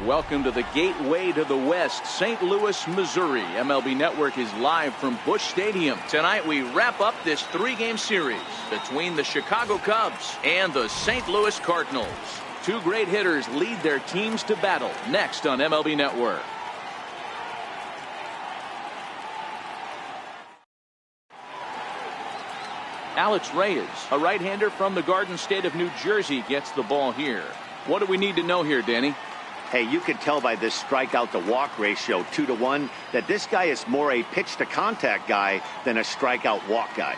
Welcome to the gateway to the West, St. Louis, Missouri. MLB Network is live from Busch Stadium. Tonight we wrap up this three-game series between the Chicago Cubs and the St. Louis Cardinals. Two great hitters lead their teams to battle next on MLB Network. Alex Reyes, a right-hander from the Garden State of New Jersey, gets the ball here. What do we need to know here, Danny? Hey, you can tell by this strikeout to walk ratio 2-to-1 that this guy is more a pitch to contact guy than a strikeout walk guy.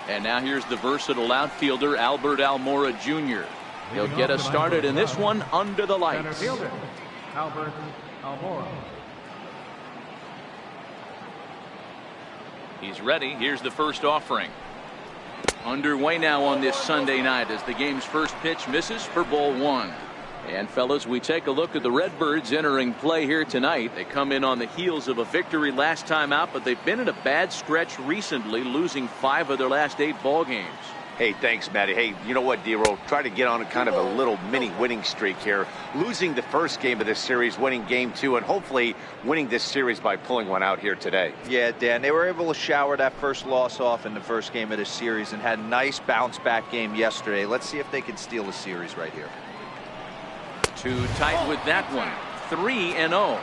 And now here's the versatile outfielder Albert Almora Jr. He'll get us started in this one under the lights. Albert Almora. He's ready. Here's the first offering. Underway now on this Sunday night as the game's first pitch misses for ball one. And fellas, we take a look at the Redbirds entering play here tonight. They come in on the heels of a victory last time out, but they've been in a bad stretch recently, losing 5 of their last 8 ball games. Hey, thanks, Matty. Hey, you know what, D-Roll? Try to get on a kind of a little mini winning streak here. Losing the first game of this series, winning game 2, and hopefully winning this series by pulling one out here today. Yeah, Dan, they were able to shower that first loss off in the first game of this series and had a nice bounce-back game yesterday. Let's see if they can steal the series right here. Too tight with that one. 3-0.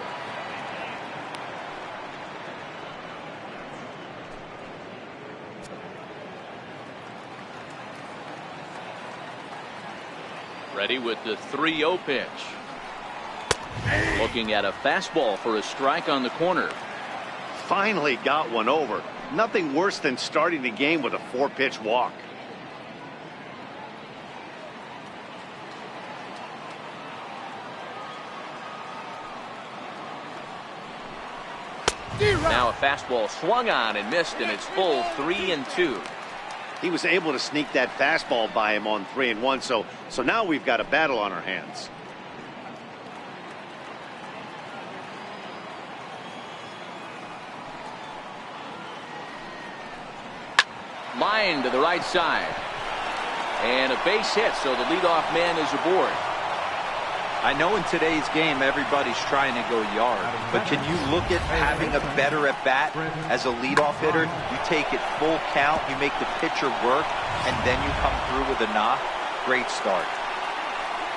Ready with the 3-0 pitch. Looking at a fastball for a strike on the corner. Finally got one over. Nothing worse than starting the game with a 4-pitch walk. Now a fastball swung on and missed, and it's full 3-2. He was able to sneak that fastball by him on 3-1, so now we've got a battle on our hands. Line to the right side. And a base hit, so the leadoff man is aboard. I know in today's game everybody's trying to go yard, but can you look at having a better at bat as a leadoff hitter? You take it full count, you make the pitcher work, and then you come through with a knock. Great start.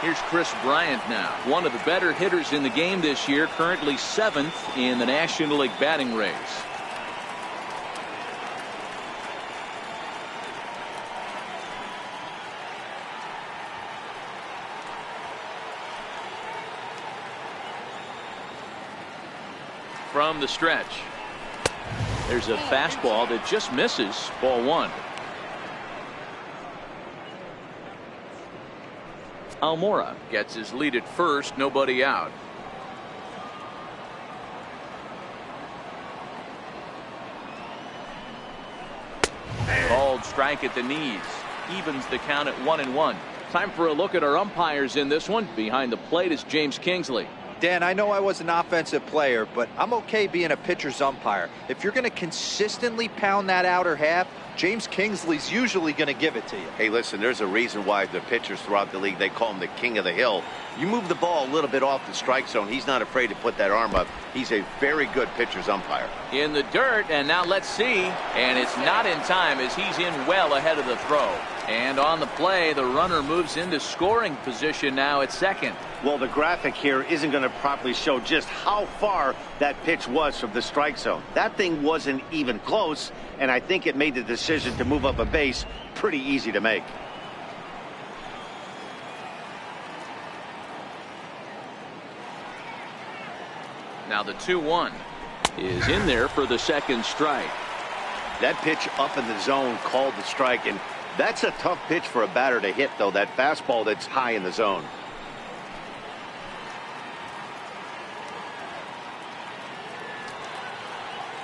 Here's Chris Bryant now, one of the better hitters in the game this year, currently 7th in the National League batting race. From the stretch, there's a fastball that just misses. Ball 1. Almora gets his lead at first, nobody out. Called strike at the knees, evens the count at 1-1. Time for a look at our umpires in this one. Behind the plate is James Kingsley. Dan, I know I was an offensive player, but I'm okay being a pitcher's umpire. If you're going to consistently pound that outer half, James Kingsley's usually going to give it to you. Hey, listen, there's a reason why the pitchers throughout the league, they call him the king of the hill. You move the ball a little bit off the strike zone, he's not afraid to put that arm up. He's a very good pitcher's umpire. In the dirt, and now let's see. And it's not in time as he's in well ahead of the throw. And on the play, the runner moves into scoring position now at second. Well, the graphic here isn't going to properly show just how far that pitch was from the strike zone. That thing wasn't even close, and I think it made the decision to move up a base pretty easy to make. Now the 2-1 is in there for the second strike. That pitch up in the zone called the strike, and that's a tough pitch for a batter to hit, though, that fastball that's high in the zone.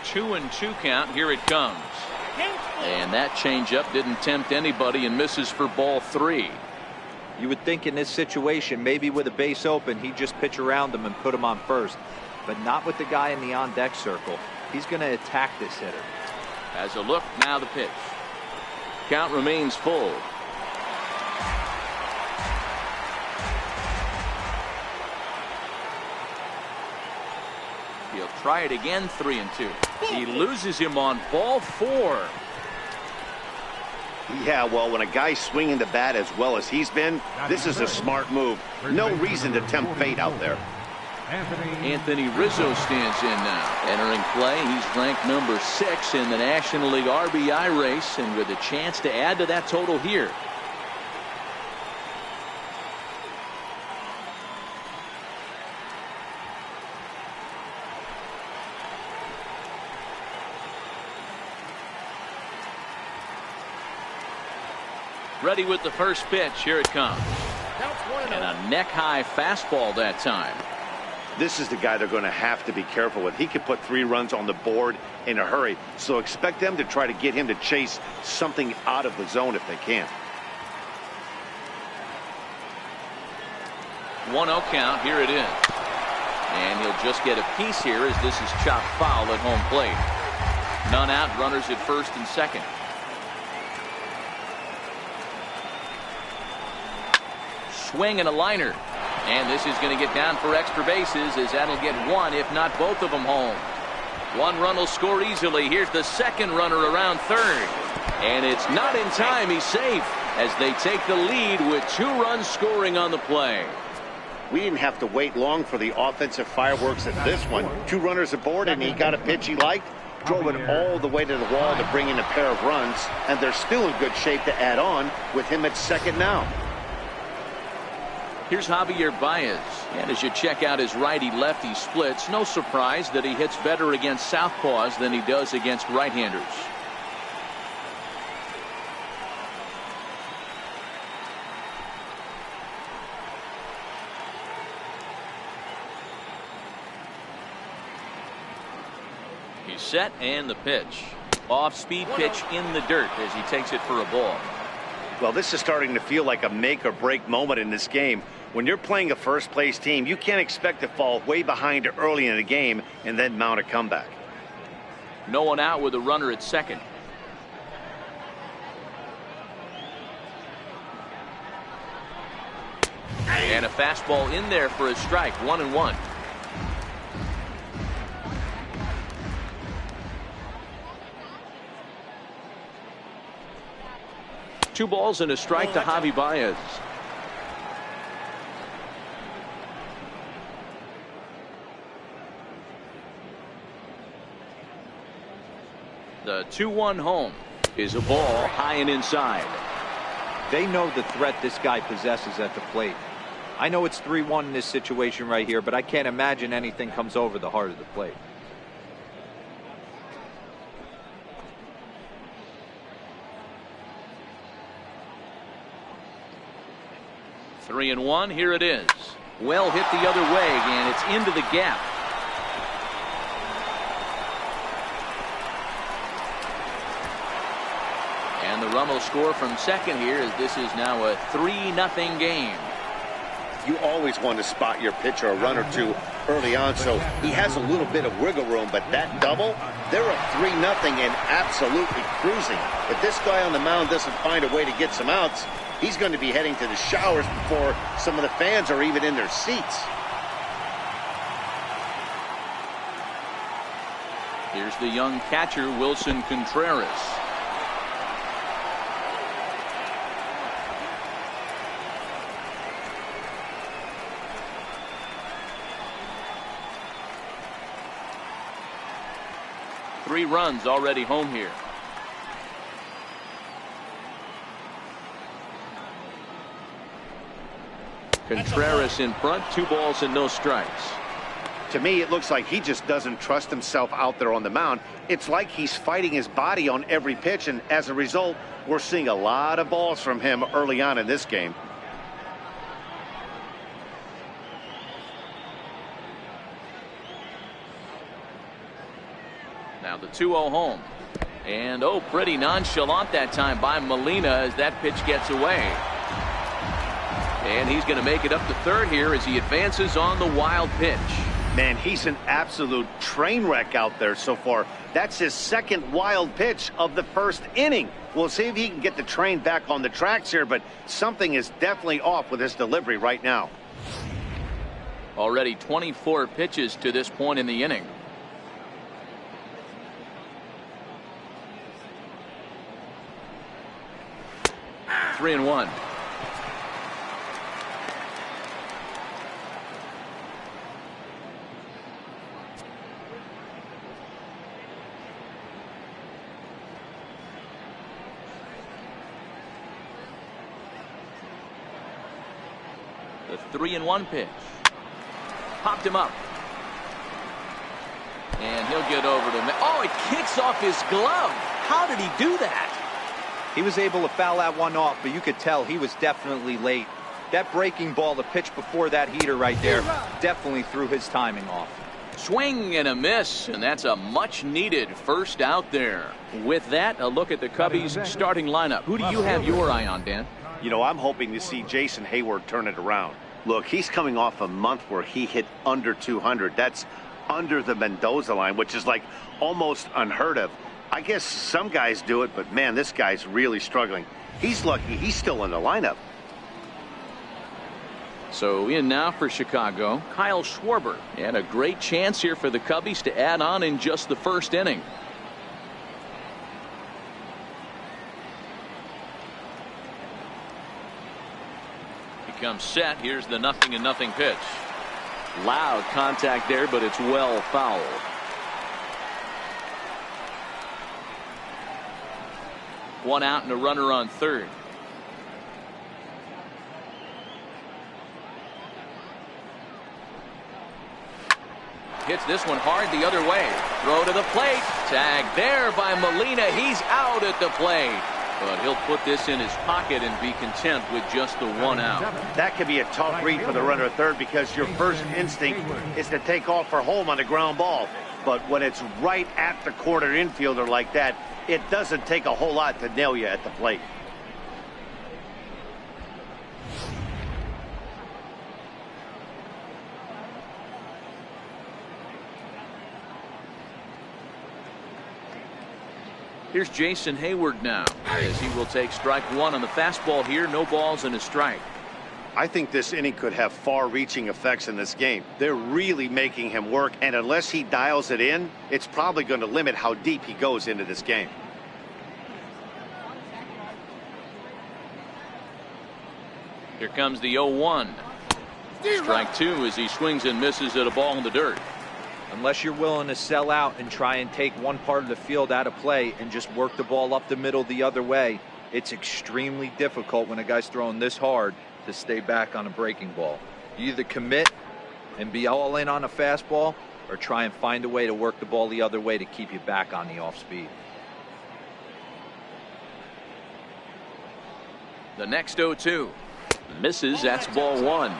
Two and 2 count. Here it comes. And that changeup didn't tempt anybody and misses for ball 3. You would think in this situation, maybe with a base open, he'd just pitch around him and put him on first. But not with the guy in the on-deck circle. He's going to attack this hitter. As a look, now the pitch. Count remains full. Try it again, 3-2. He loses him on ball 4. Yeah, well, when a guy's swinging the bat as well as he's been, this is a smart move. No reason to tempt fate out there. Anthony Rizzo stands in now. Entering play, he's ranked number 6 in the National League RBI race, and with a chance to add to that total here. Ready with the first pitch. Here it comes. And a neck-high fastball that time. This is the guy they're going to have to be careful with. He could put 3 runs on the board in a hurry, so expect them to try to get him to chase something out of the zone if they can. 1-0 count. Here it is. And he'll just get a piece here as this is chopped foul at home plate. None out. Runners at first and second. Swing and a liner. And this is going to get down for extra bases, as that'll get one, if not both of them, home. 1 run will score easily. Here's the second runner around third. And it's not in time. He's safe as they take the lead with 2 runs scoring on the play. We didn't have to wait long for the offensive fireworks at this one. 2 runners aboard, and he got a pitch he liked. Drove it all the way to the wall to bring in a pair of runs. And they're still in good shape to add on with him at second now. Here's Javier Baez. And as you check out his righty-lefty splits, no surprise that he hits better against southpaws than he does against right-handers. He's set, and the pitch. Off-speed pitch in the dirt as he takes it for a ball. Well, this is starting to feel like a make-or-break moment in this game. When you're playing a first-place team, you can't expect to fall way behind early in the game and then mount a comeback. No one out with a runner at second. And a fastball in there for a strike. 1-1. Two balls and a strike to Javi Baez. The 2-1 home is a ball high and inside. They know the threat this guy possesses at the plate. I know it's 3-1 in this situation right here, but I can't imagine anything comes over the heart of the plate. Three and one. Here it is. Well hit the other way, and it's into the gap. And the run will score from second here, as this is now a 3-0 game. You always want to spot your pitcher a run or two early on, so he has a little bit of wiggle room, but that double, they're up 3-0 and absolutely cruising. If this guy on the mound doesn't find a way to get some outs, he's going to be heading to the showers before some of the fans are even in their seats. Here's the young catcher, Wilson Contreras. Three runs already home here. Contreras in front, 2 balls and no strikes. To me, it looks like he just doesn't trust himself out there on the mound. It's like he's fighting his body on every pitch, and as a result, we're seeing a lot of balls from him early on in this game. Now the 2-0 home. And pretty nonchalant that time by Molina as that pitch gets away. And he's going to make it up to third here as he advances on the wild pitch. Man, he's an absolute train wreck out there so far. That's his second wild pitch of the first inning. We'll see if he can get the train back on the tracks here, but something is definitely off with his delivery right now. Already 24 pitches to this point in the inning. 3-1. The 3-1 pitch. Popped him up. And he'll get over to... Oh, it kicks off his glove. How did he do that? He was able to foul that one off, but you could tell he was definitely late. That breaking ball, the pitch before that heater right there, definitely threw his timing off. Swing and a miss, and that's a much-needed first out there. With that, a look at the Cubbies' starting lineup. Who do you have your eye on, Dan? You know, I'm hoping to see Jason Hayward turn it around. Look, he's coming off a month where he hit under 200. That's under the Mendoza line, which is like almost unheard of. I guess some guys do it, but man, this guy's really struggling. He's lucky he's still in the lineup. So in now for Chicago, Kyle Schwarber. And a great chance here for the Cubbies to add on in just the first inning. He comes set. Here's the 0-0 pitch. Loud contact there, but it's well fouled. One out and a runner on third. Hits this one hard the other way. Throw to the plate. Tag there by Molina. He's out at the plate. But he'll put this in his pocket and be content with just the one out. That could be a tough read for the runner at third because your first instinct is to take off for home on a ground ball. But when it's right at the corner infielder like that, it doesn't take a whole lot to nail you at the plate. Here's Jason Hayward now, as he will take strike one on the fastball here. No balls and a strike. I think this inning could have far-reaching effects in this game. They're really making him work, and unless he dials it in, it's probably going to limit how deep he goes into this game. Here comes the 0-1. Strike two as he swings and misses at a ball in the dirt. Unless you're willing to sell out and try and take one part of the field out of play and just work the ball up the middle the other way, it's extremely difficult when a guy's throwing this hard to stay back on a breaking ball. You either commit and be all in on a fastball or try and find a way to work the ball the other way to keep you back on the off speed. The next 0-2 misses. That's ball one.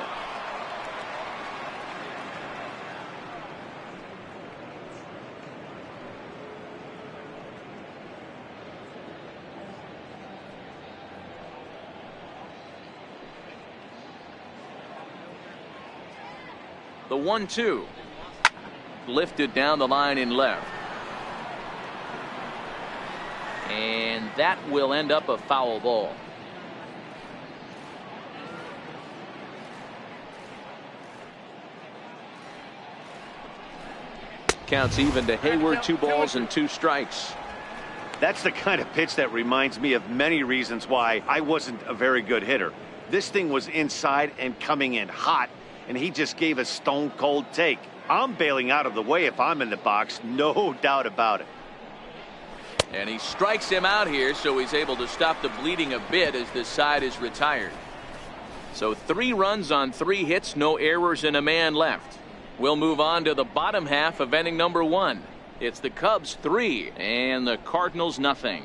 The 1-2 lifted down the line in left, and that will end up a foul ball. Counts even to Hayward. 2 balls and 2 strikes. That's the kind of pitch that reminds me of many reasons why I wasn't a very good hitter. This thing was inside and coming in hot, and he just gave a stone-cold take. I'm bailing out of the way if I'm in the box, no doubt about it. And he strikes him out here, so he's able to stop the bleeding a bit as this side is retired. So 3 runs on 3 hits, no errors, and a man left. We'll move on to the bottom half of inning number 1. It's the Cubs 3 and the Cardinals nothing.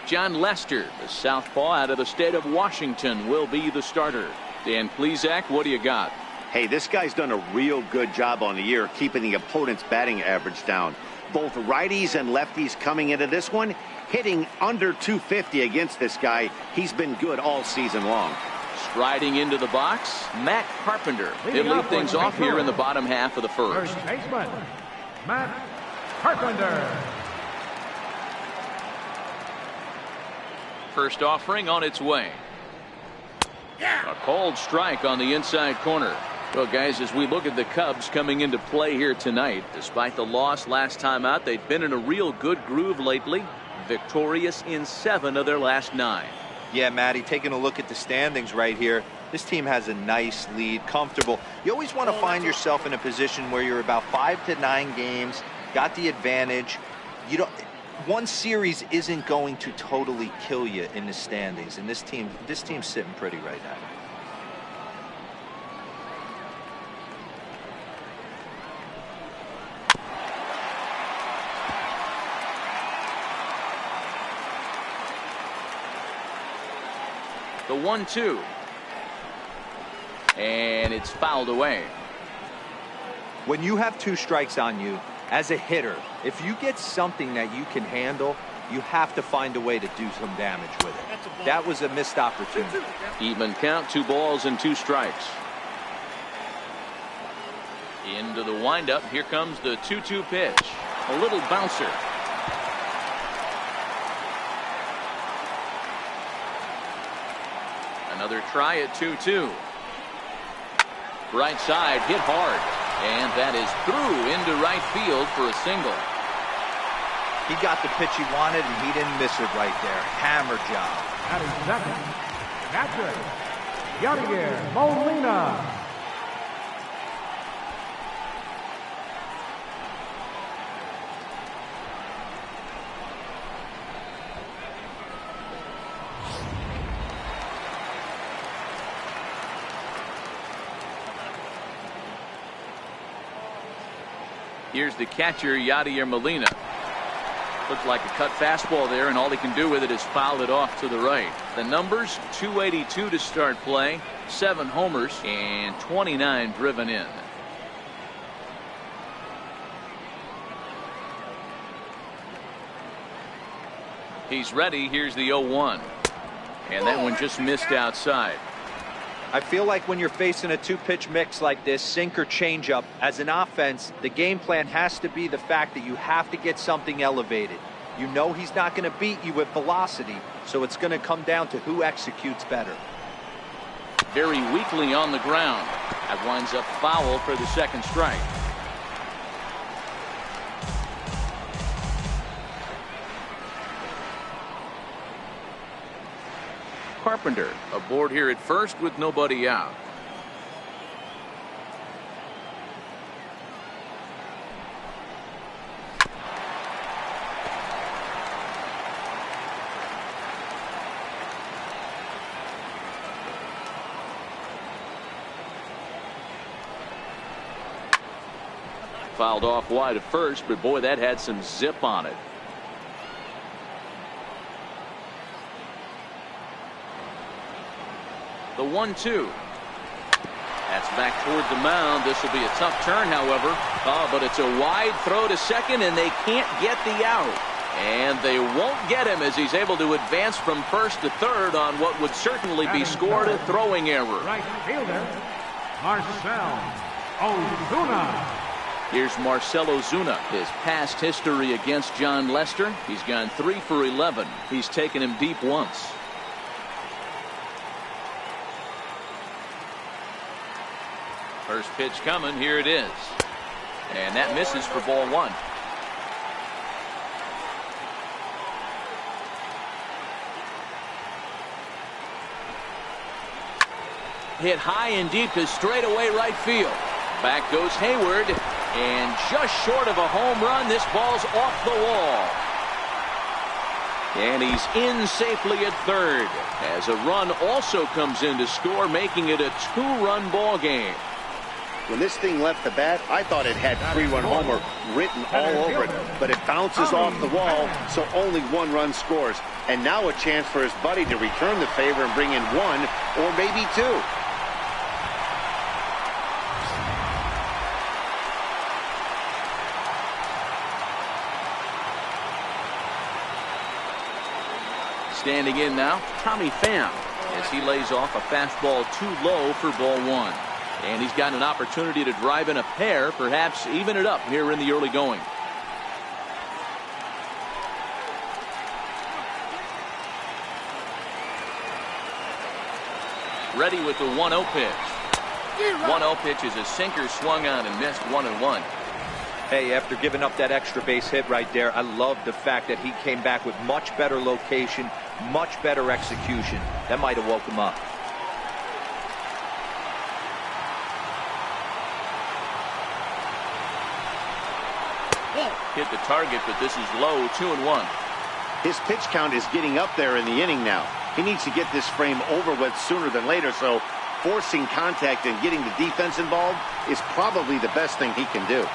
John Lester, the southpaw out of the state of Washington, will be the starter. Dan Plesac, what do you got? Hey, this guy's done a real good job on the year keeping the opponent's batting average down. Both righties and lefties coming into this one, hitting under 250 against this guy. He's been good all season long. Striding into the box, Matt Carpenter. He'll lead things off here in the bottom half of the first. First baseman, Matt Carpenter. First offering on its way. A cold strike on the inside corner. Well, guys, as we look at the Cubs coming into play here tonight, despite the loss last time out, they've been in a real good groove lately. victorious in 7 of their last 9. Yeah, Matty, taking a look at the standings right here, this team has a nice lead, comfortable. You always want to find yourself in a position where you're about 5 to 9 games, got the advantage. You don't. One series isn't going to totally kill you in the standings, and this team's sitting pretty right now. The 1-2. And it's fouled away. When you have 2 strikes on you, as a hitter, if you get something that you can handle, you have to find a way to do some damage with it. That was a missed opportunity. Even count, 2 balls and 2 strikes. Into the windup. Here comes the 2-2 pitch. A little bouncer. Another try at 2-2. Right side hit hard. And that is through into right field for a single. He got the pitch he wanted, and he didn't miss it right there. Hammer job. At second, catcher, Yadier Molina. Here's the catcher, Yadier Molina. Looked like a cut fastball there, and all he can do with it is foul it off to the right. The numbers, 282 to start play, 7 homers, and 29 driven in. He's ready. Here's the 0-1. And that one just missed outside. I feel like when you're facing a 2-pitch mix like this, sink or changeup, as an offense, the game plan has to be the fact that you have to get something elevated. You know he's not going to beat you with velocity, so it's going to come down to who executes better. Very weakly on the ground. That winds up foul for the second strike. Carpenter aboard here at first with nobody out. Fouled off wide at first, but boy, that had some zip on it. The 1-2. That's back toward the mound. This will be a tough turn, however. But it's a wide throw to second, and they can't get the out. And they won't get him as he's able to advance from first to third on what would certainly be scored a throwing error. Right fielder, Marcell Ozuna. Here's Marcell Ozuna. His past history against John Lester. He's gone 3 for 11. He's taken him deep once. First pitch coming. Here it is. And that misses for ball 1. Hit high and deep to straightaway right field. Back goes Hayward. And just short of a home run, this ball's off the wall. And he's in safely at third. As a run also comes in to score, making it a 2-run ball game. When this thing left the bat, I thought it had 3-run homer written all over it, but it bounces off the wall, so only 1 run scores. And now a chance for his buddy to return the favor and bring in 1 or maybe 2. Standing in now, Tommy Pham, as he lays off a fastball too low for ball 1. And he's got an opportunity to drive in a pair, perhaps even it up here in the early going. Ready with the 1-0 pitch. 1-0 pitch is a sinker swung on and missed 1-1. Hey, after giving up that extra base hit right there, I love the fact that he came back with much better location, much better execution. That might have woke him up. Hit the target, but this is low, 2-1. His pitch count is getting up there in the inning now. He needs to get this frame over with sooner than later, so forcing contact and getting the defense involved is probably the best thing he can do.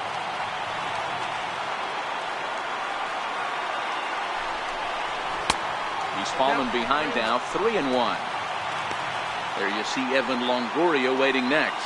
He's fallen behind now, 3-1. There you see Evan Longoria waiting next.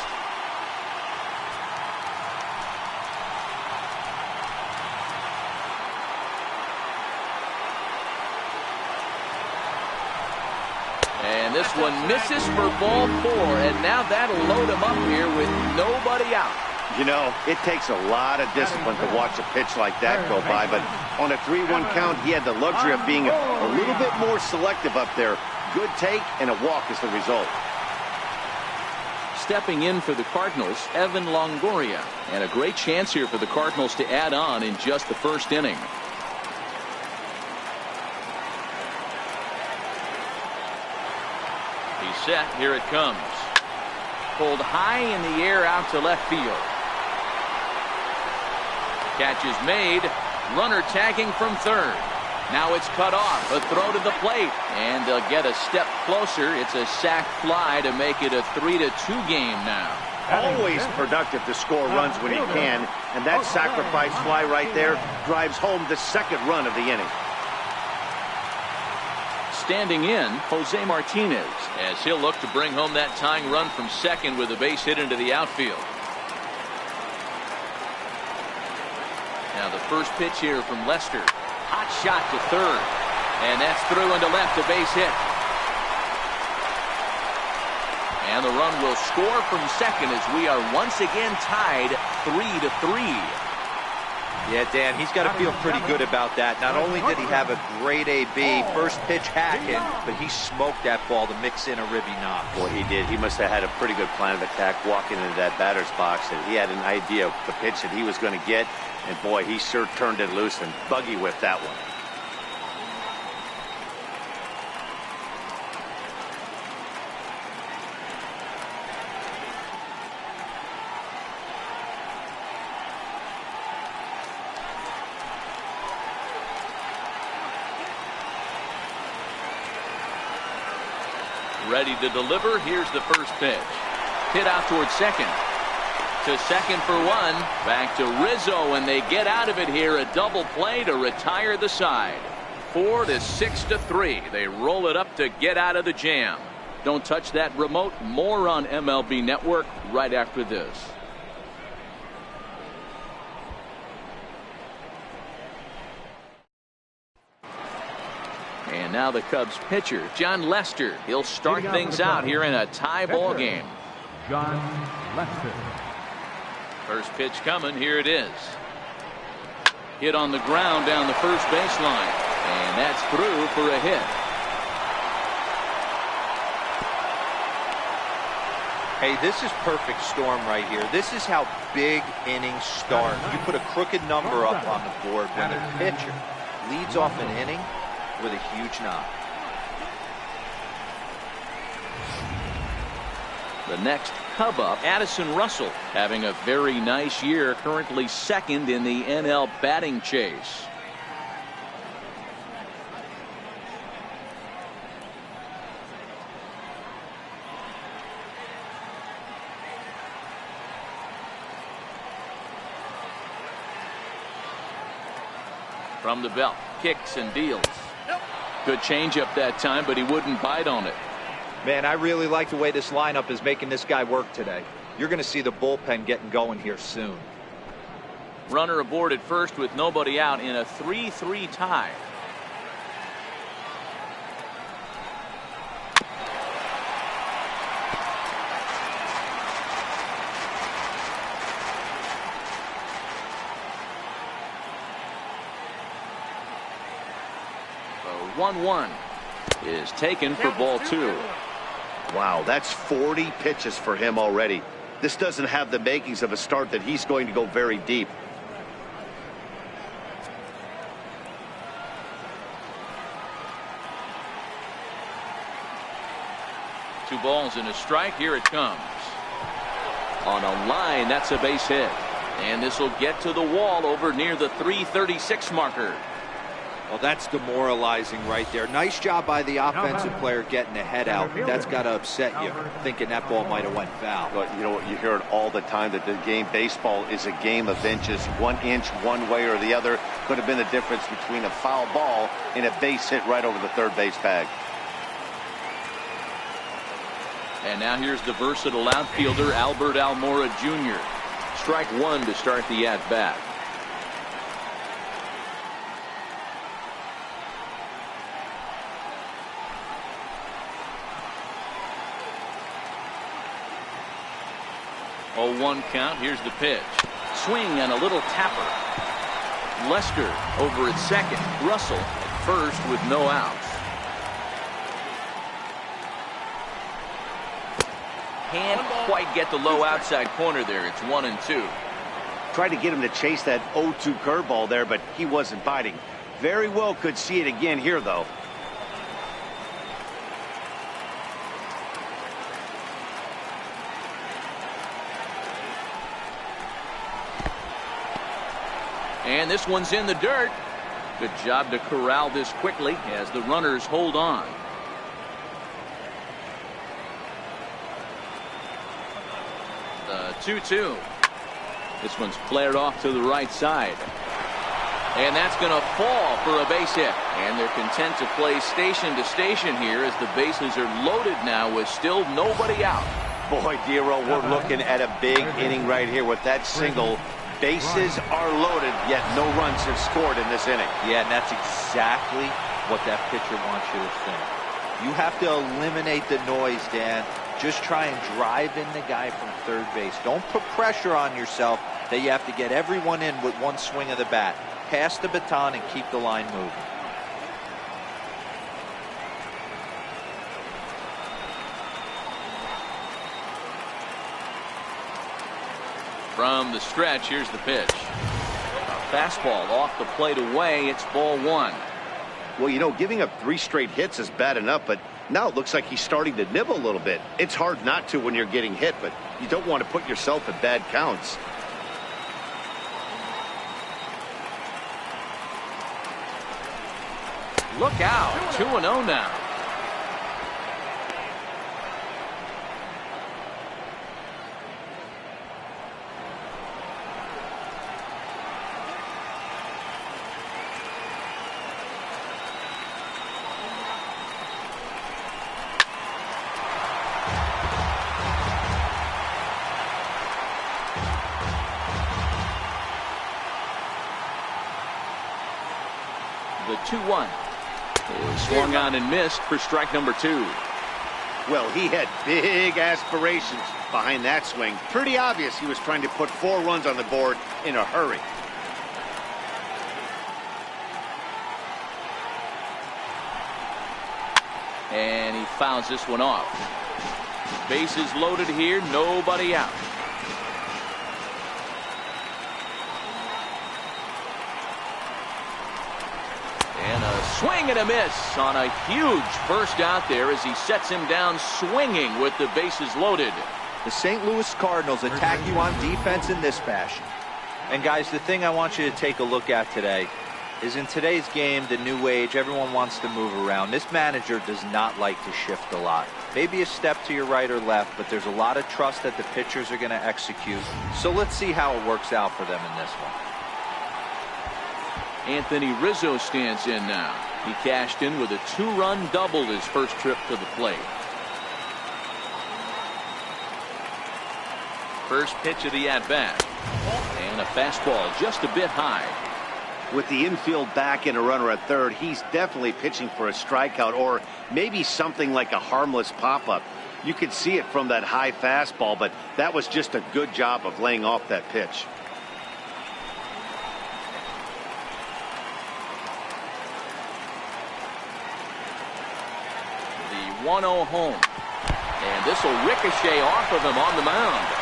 And this one misses for ball 4, and now that'll load him up here with nobody out. You know, it takes a lot of discipline to watch a pitch like that go by, but on a 3-1 count, he had the luxury of being a little bit more selective up there. Good take, and a walk is the result. Stepping in for the Cardinals, Evan Longoria, and a great chance here for the Cardinals to add on in just the first inning. He's set. Here it comes. Pulled high in the air out to left field. Catch is made. Runner tagging from third. Now it's cut off. A throw to the plate. And they'll get a step closer. It's a sac fly to make it a 3-2 game now. Always productive to score runs when he can. And that sacrifice fly right there drives home the second run of the inning. Standing in, Jose Martinez, as he'll look to bring home that tying run from second with a base hit into the outfield. Now the first pitch here from Lester. Hot shot to third. And that's through into left, a base hit. And the run will score from second as we are once again tied 3-3. Yeah, Dan, he's got to feel pretty good about that. Not only did he have a great AB, first pitch hacking, but he smoked that ball to mix in a ribby knock. Boy, he did. He must have had a pretty good plan of attack walking into that batter's box, and he had an idea of the pitch that he was going to get, and boy, he sure turned it loose and buggy whipped that one. Ready to deliver. Here's the first pitch. Hit out towards second. To second for one. Back to Rizzo, and they get out of it here. A double play to retire the side. 4-6-3. They roll it up to get out of the jam. Don't touch that remote. More on MLB Network right after this. And now the Cubs pitcher, John Lester. He'll start things out here in a tie ball game. John Lester. First pitch coming. Here it is. Hit on the ground down the first baseline. And that's through for a hit. Hey, this is perfect storm right here. This is how big innings start. You put a crooked number up on the board when the pitcher leads off an inning with a huge knock. The next Cub up, Addison Russell, having a very nice year, currently second in the NL batting chase. From the belt, kicks and deals. Good changeup that time, but he wouldn't bite on it. Man, I really like the way this lineup is making this guy work today. You're going to see the bullpen getting going here soon. Runner aboard at first with nobody out in a 3-3 tie. The 1-1 is taken for ball 2. Wow, that's 40 pitches for him already. This doesn't have the makings of a start that he's going to go very deep. 2 balls and a strike. Here it comes. On a line, that's a base hit. And this will get to the wall over near the 336 marker. Well, that's demoralizing right there. Nice job by the offensive player getting the head out. That's got to upset you, thinking that ball might have went foul. But you know what, you hear it all the time that the game, baseball, is a game of inches. 1 inch one way or the other could have been the difference between a foul ball and a base hit right over the third base bag. And now here's the versatile outfielder, Albert Almora Jr. Strike 1 to start the at-bat. Oh, 1 count. Here's the pitch. Swing and a little tapper. Lester over at second. Russell at first with no outs. Can't quite get the low outside corner there. It's 1-2. Tried to get him to chase that 0-2 curveball there, but he wasn't biting. Very well could see it again here, though. And this one's in the dirt. Good job to corral this quickly as the runners hold on. The 2-2. This one's flared off to the right side. And that's going to fall for a base hit. And they're content to play station to station here as the bases are loaded now with still nobody out. Boy, Dero, we're looking at a big inning right here with that single. Bases are loaded, yet no runs have scored in this inning. Yeah, and that's exactly what that pitcher wants you to think. You have to eliminate the noise, Dan. Just try and drive in the guy from third base. Don't put pressure on yourself that you have to get everyone in with one swing of the bat. Pass the baton and keep the line moving. From the stretch, here's the pitch. A fastball off the plate away. It's ball 1. Well, you know, giving up 3 straight hits is bad enough, but now it looks like he's starting to nibble a little bit. It's hard not to when you're getting hit, but you don't want to put yourself in bad counts. Look out. 2-0 now. The 2-1 is swung on and missed for strike number 2. Well, he had big aspirations behind that swing. Pretty obvious he was trying to put 4 runs on the board in a hurry. And he fouls this one off. Bases loaded here, nobody out. And a swing and a miss on a huge first out there as he sets him down swinging with the bases loaded. The St. Louis Cardinals attack you on defense in this fashion. And guys, the thing I want you to take a look at today is in today's game, the new age, everyone wants to move around. This manager does not like to shift a lot. Maybe a step to your right or left, but there's a lot of trust that the pitchers are going to execute. So let's see how it works out for them in this one. Anthony Rizzo stands in now. He cashed in with a 2-run double his first trip to the plate. First pitch of the at-bat. And a fastball just a bit high. With the infield back and a runner at third, he's definitely pitching for a strikeout or maybe something like a harmless pop-up. You could see it from that high fastball, but that was just a good job of laying off that pitch. The 1-0 home. And this will ricochet off of him on the mound.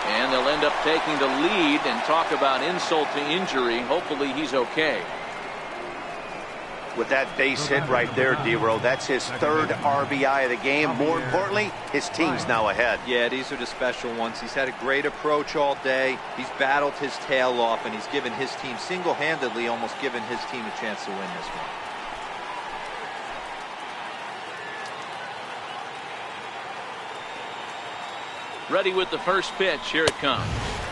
And they'll end up taking the lead and talk about insult to injury. Hopefully he's okay. with that base hit right there, D-Row. That's his third RBI of the game. More importantly, his team's now ahead. Yeah, these are the special ones. He's had a great approach all day. He's battled his tail off, and he's given his team single-handedly, almost given his team a chance to win this one. Ready with the first pitch. Here it comes.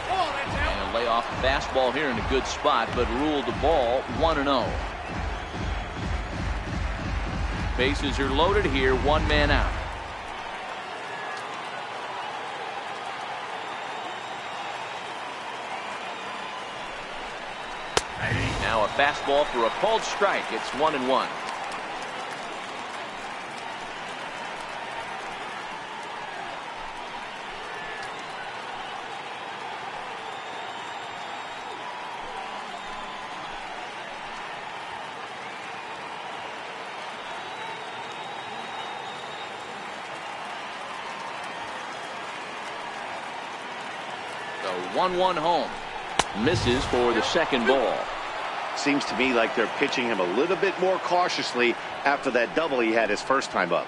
And a lay off the fastball here in a good spot, but ruled the ball 1-0. Bases are loaded here. One man out. Now a fastball for a called strike. It's 1-1. The 1-1 home. Misses for the second ball. Seems to me like they're pitching him a little bit more cautiously after that double he had his first time up.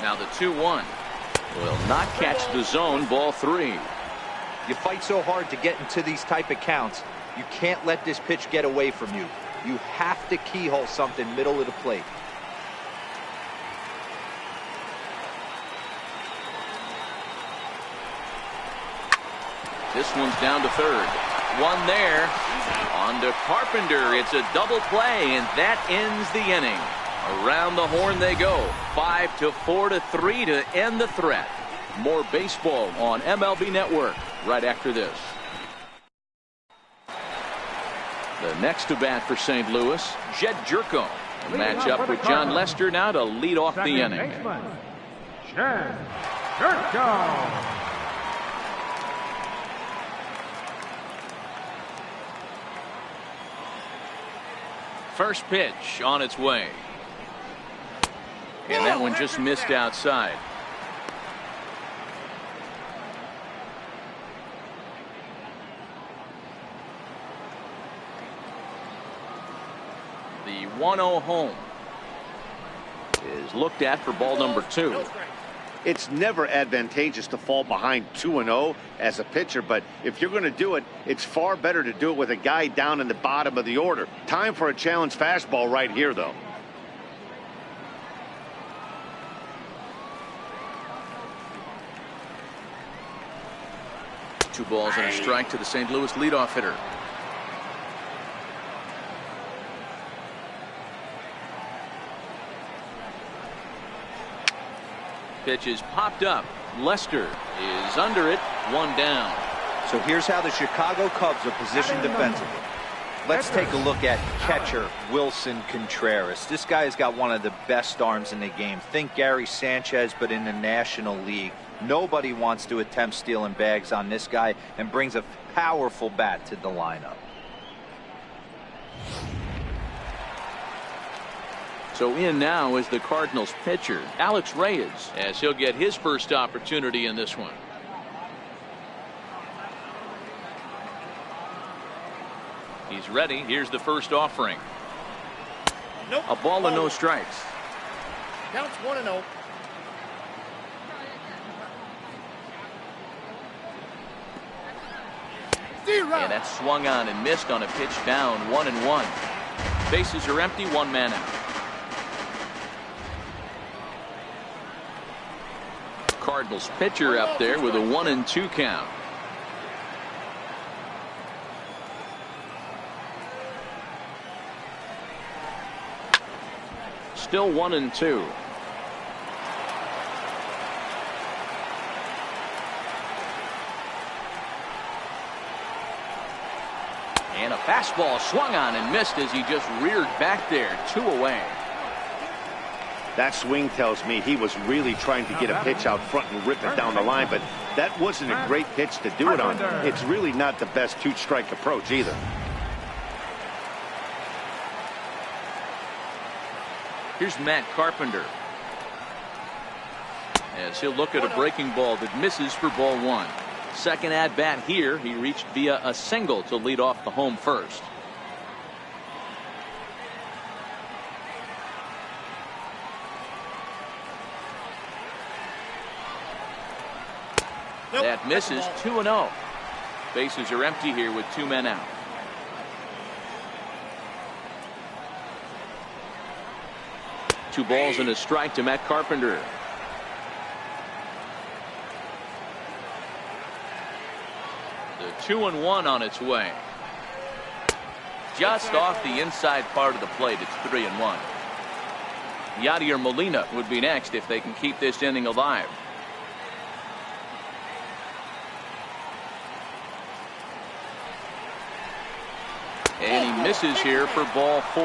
Now the 2-1 will not catch the zone. Ball 3. You fight so hard to get into these type of counts. You can't let this pitch get away from you. You have to keyhole something middle of the plate. This one's down to third. One there. On to Carpenter. It's a double play, and that ends the inning. Around the horn they go. 5-4 to 3 to end the threat. More baseball on MLB Network right after this. The next to bat for St. Louis, Jed Jerko. Match up with John Lester now to lead off the inning. Jed Jerko. First pitch on its way. And that one just missed outside. The 1-0 home is looked at for ball number 2. It's never advantageous to fall behind 2-0 as a pitcher, but if you're going to do it, it's far better to do it with a guy down in the bottom of the order. Time for a challenge fastball right here, though. Two balls and a strike to the St. Louis leadoff hitter. Pitch is popped up. Lester is under it. One down. So here's how the Chicago Cubs are positioned defensively. Let's take a look at catcher Wilson Contreras. This guy has got one of the best arms in the game. Think Gary Sanchez, but in the National League. Nobody wants to attempt stealing bags on this guy, and brings a powerful bat to the lineup. So in now is the Cardinals pitcher, Alex Reyes, as he'll get his first opportunity in this one. He's ready. Here's the first offering. Nope. A ball and no strikes. Counts 1-0. And that's swung on and missed on a pitch down. 1-1. Bases are empty. One man out. Cardinals pitcher up there with a 1-2 count. Still 1-2. And a fastball swung on and missed as he just reared back there. 2 away. That swing tells me he was really trying to get a pitch out front and rip it down the line, but that wasn't a great pitch to do it on. It's really not the best two-strike approach either. Here's Matt Carpenter. as he'll look at a breaking ball that misses for ball one. Second at bat here, he reached via a single to lead off the home first. Nope. That misses. 2-0. Bases are empty here with 2 men out. Two balls and a strike to Matt Carpenter. The 2-1 on its way. Just off the inside part of the plate. It's 3-1. Yadier Molina would be next if they can keep this inning alive. And he misses here for ball 4.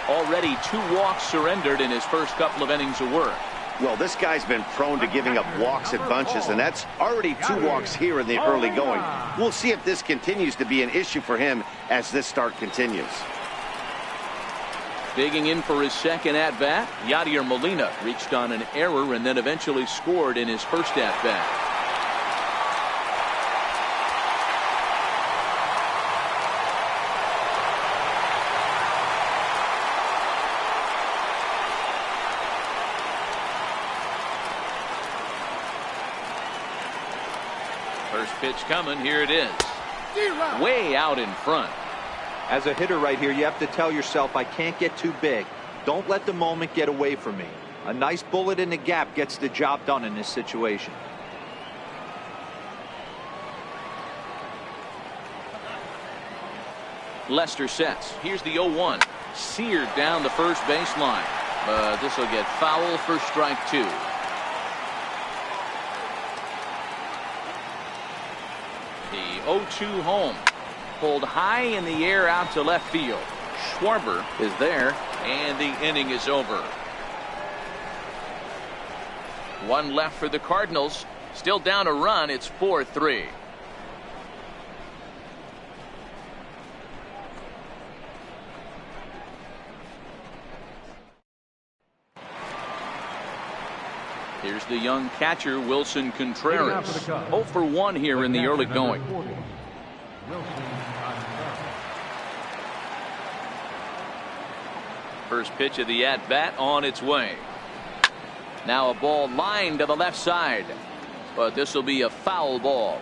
Already 2 walks surrendered in his first couple of innings of work. Well, this guy's been prone to giving up walks at bunches, and that's already 2 walks here in the early going. We'll see if this continues to be an issue for him as this start continues. Digging in for his second at bat, Yadier Molina reached on an error and then eventually scored in his first at bat. First pitch coming. Here it is. Way out in front. As a hitter right here, you have to tell yourself, I can't get too big. Don't let the moment get away from me. A nice bullet in the gap gets the job done in this situation. Lester sets. Here's the 0-1. Seared down the first baseline. But this will get foul for strike 2. The 0-2 home. Pulled high in the air out to left field. Schwarber is there, and the inning is over. 1 left for the Cardinals. Still down a run. It's 4-3. Here's the young catcher, Wilson Contreras. 0 for 1 here in the early going. First pitch of the at-bat on its way. Now a ball lined to the left side, but this will be a foul ball.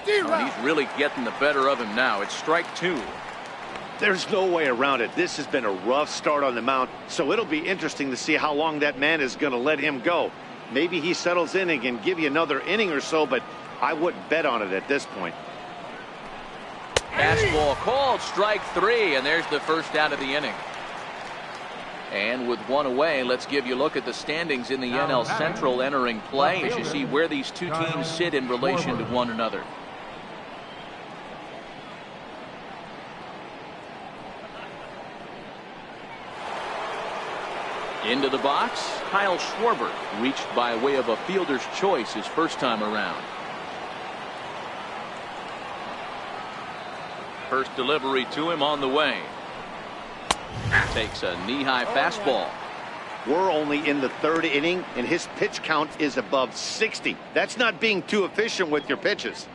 And he's really getting the better of him now. It's strike 2. There's no way around it. This has been a rough start on the mound, so it'll be interesting to see how long that man is going to let him go. Maybe he settles in and can give you another inning or so, but I wouldn't bet on it at this point. Fastball called, strike 3, and there's the first out of the inning. And with 1 away, let's give you a look at the standings in the NL Central entering play as you see where these two teams sit in relation to one another. Into the box, Kyle Schwarber reached by way of a fielder's choice his first time around. First delivery to him on the way. Takes a knee-high fastball. We're only in the 3rd inning, and his pitch count is above 60. That's not being too efficient with your pitches.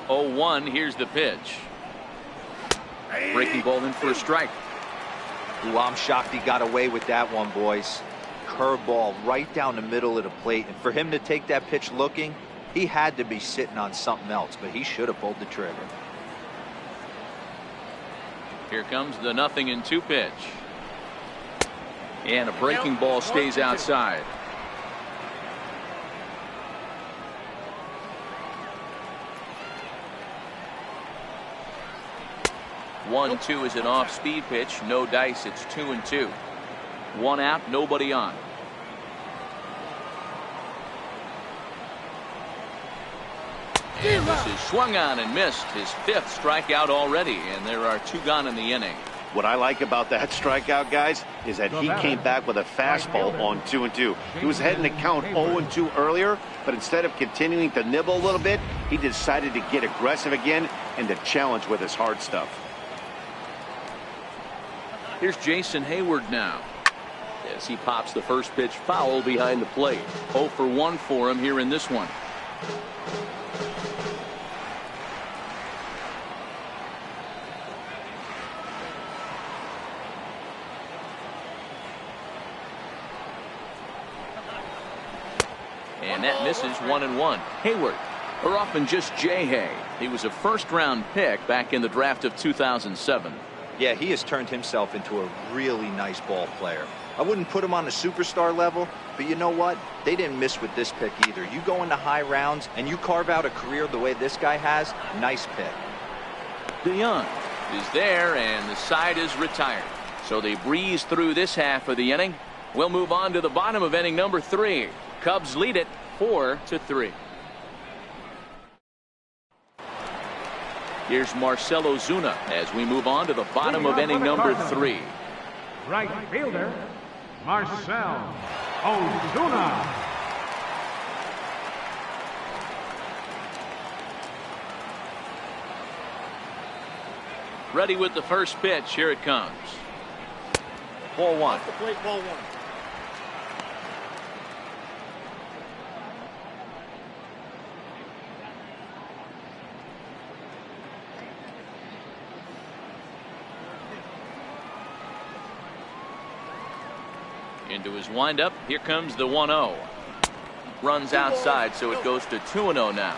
Oh, 1. Here's the pitch. Breaking ball in for a strike. Ooh, I'm shocked he got away with that one, boys. Curveball right down the middle of the plate, and for him to take that pitch looking, he had to be sitting on something else, but he should have pulled the trigger. Here comes the 0-2 pitch. And a breaking ball stays outside. 1-2 is an off-speed pitch. No dice. It's 2-2. 1 out, nobody on. And this is swung on and missed. His 5th strikeout already, and there are 2 gone in the inning. What I like about that strikeout, guys, is that he came back with a fastball on 2-2. He was heading to count 0-2 earlier, but instead of continuing to nibble a little bit, he decided to get aggressive again and to challenge with his hard stuff. Here's Jason Hayward now, as he pops the first pitch foul behind the plate. 0 for 1 for him here in this one. And that misses 1-1. Hayward, or often just J-Hay. He was a first-round pick back in the draft of 2007. Yeah, he has turned himself into a really nice ball player. I wouldn't put him on a superstar level, but you know what? They didn't miss with this pick either. You go into high rounds and you carve out a career the way this guy has, nice pick. DeYoung is there, and the side is retired. So they breeze through this half of the inning. We'll move on to the bottom of inning number 3. Cubs lead it 4-3. Here's Marcell Ozuna as we move on to the bottom of inning number 3. Right fielder, Marcell Ozuna. Ready with the first pitch. Here it comes. Ball 1. Off the plate, ball 1. Into his windup. Here comes the 1-0. Runs outside, so it goes to 2-0 now.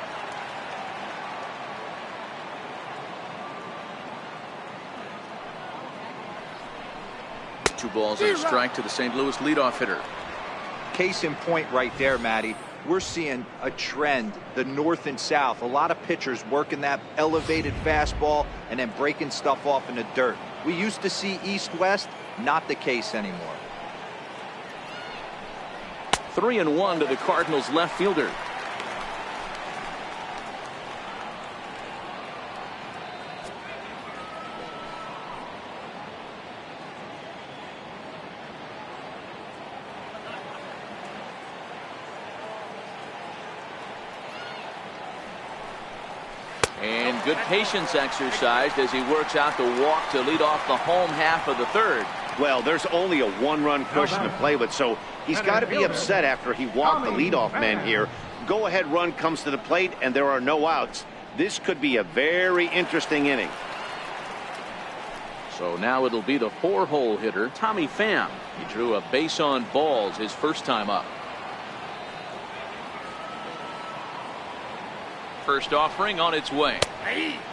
Two balls and a strike to the St. Louis leadoff hitter. Case in point right there, Matty. We're seeing a trend, the north and south. A lot of pitchers working that elevated fastball and then breaking stuff off in the dirt. We used to see east-west, not the case anymore. 3-1 to the Cardinals left fielder. And good patience exercised as he works out the walk to lead off the home half of the third. Well, there's only a one-run cushion to play with, so he's got to be upset after he walked the leadoff man here. Go-ahead run comes to the plate, and there are no outs. This could be a very interesting inning. So now it'll be the 4-hole hitter, Tommy Pham. He drew a base on balls his first time up. First offering on its way.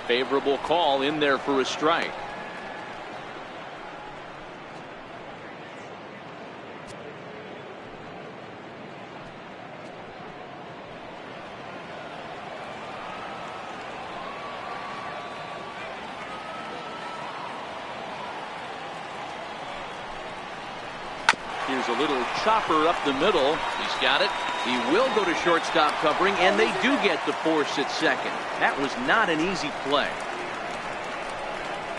Favorable call in there for a strike. Here's a little chopper up the middle. He's got it. He will go to shortstop covering, and they do get the force at second. That was not an easy play.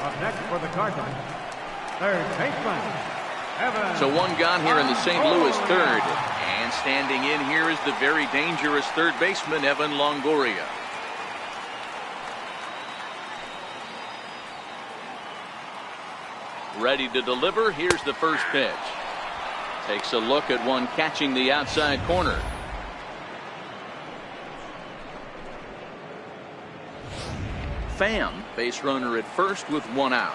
Up next for the Cardinals, third baseman, Evan. So one gone here in the St. Louis third. And standing in here is the very dangerous third baseman, Evan Longoria. Ready to deliver. Here's the first pitch. Takes a look at one catching the outside corner. Pham, base runner at first with one out.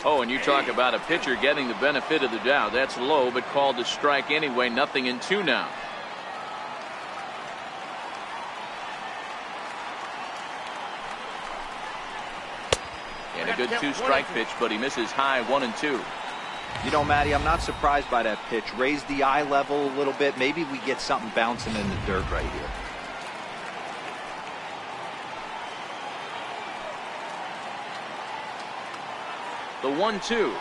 Oh, and you talk about a pitcher getting the benefit of the doubt. That's low, but called to strike anyway. 0-2 now. And a good 2-strike pitch, but he misses high. 1-2. You know, Matty, I'm not surprised by that pitch. Raise the eye level a little bit. Maybe we get something bouncing in the dirt right here. The 1-2.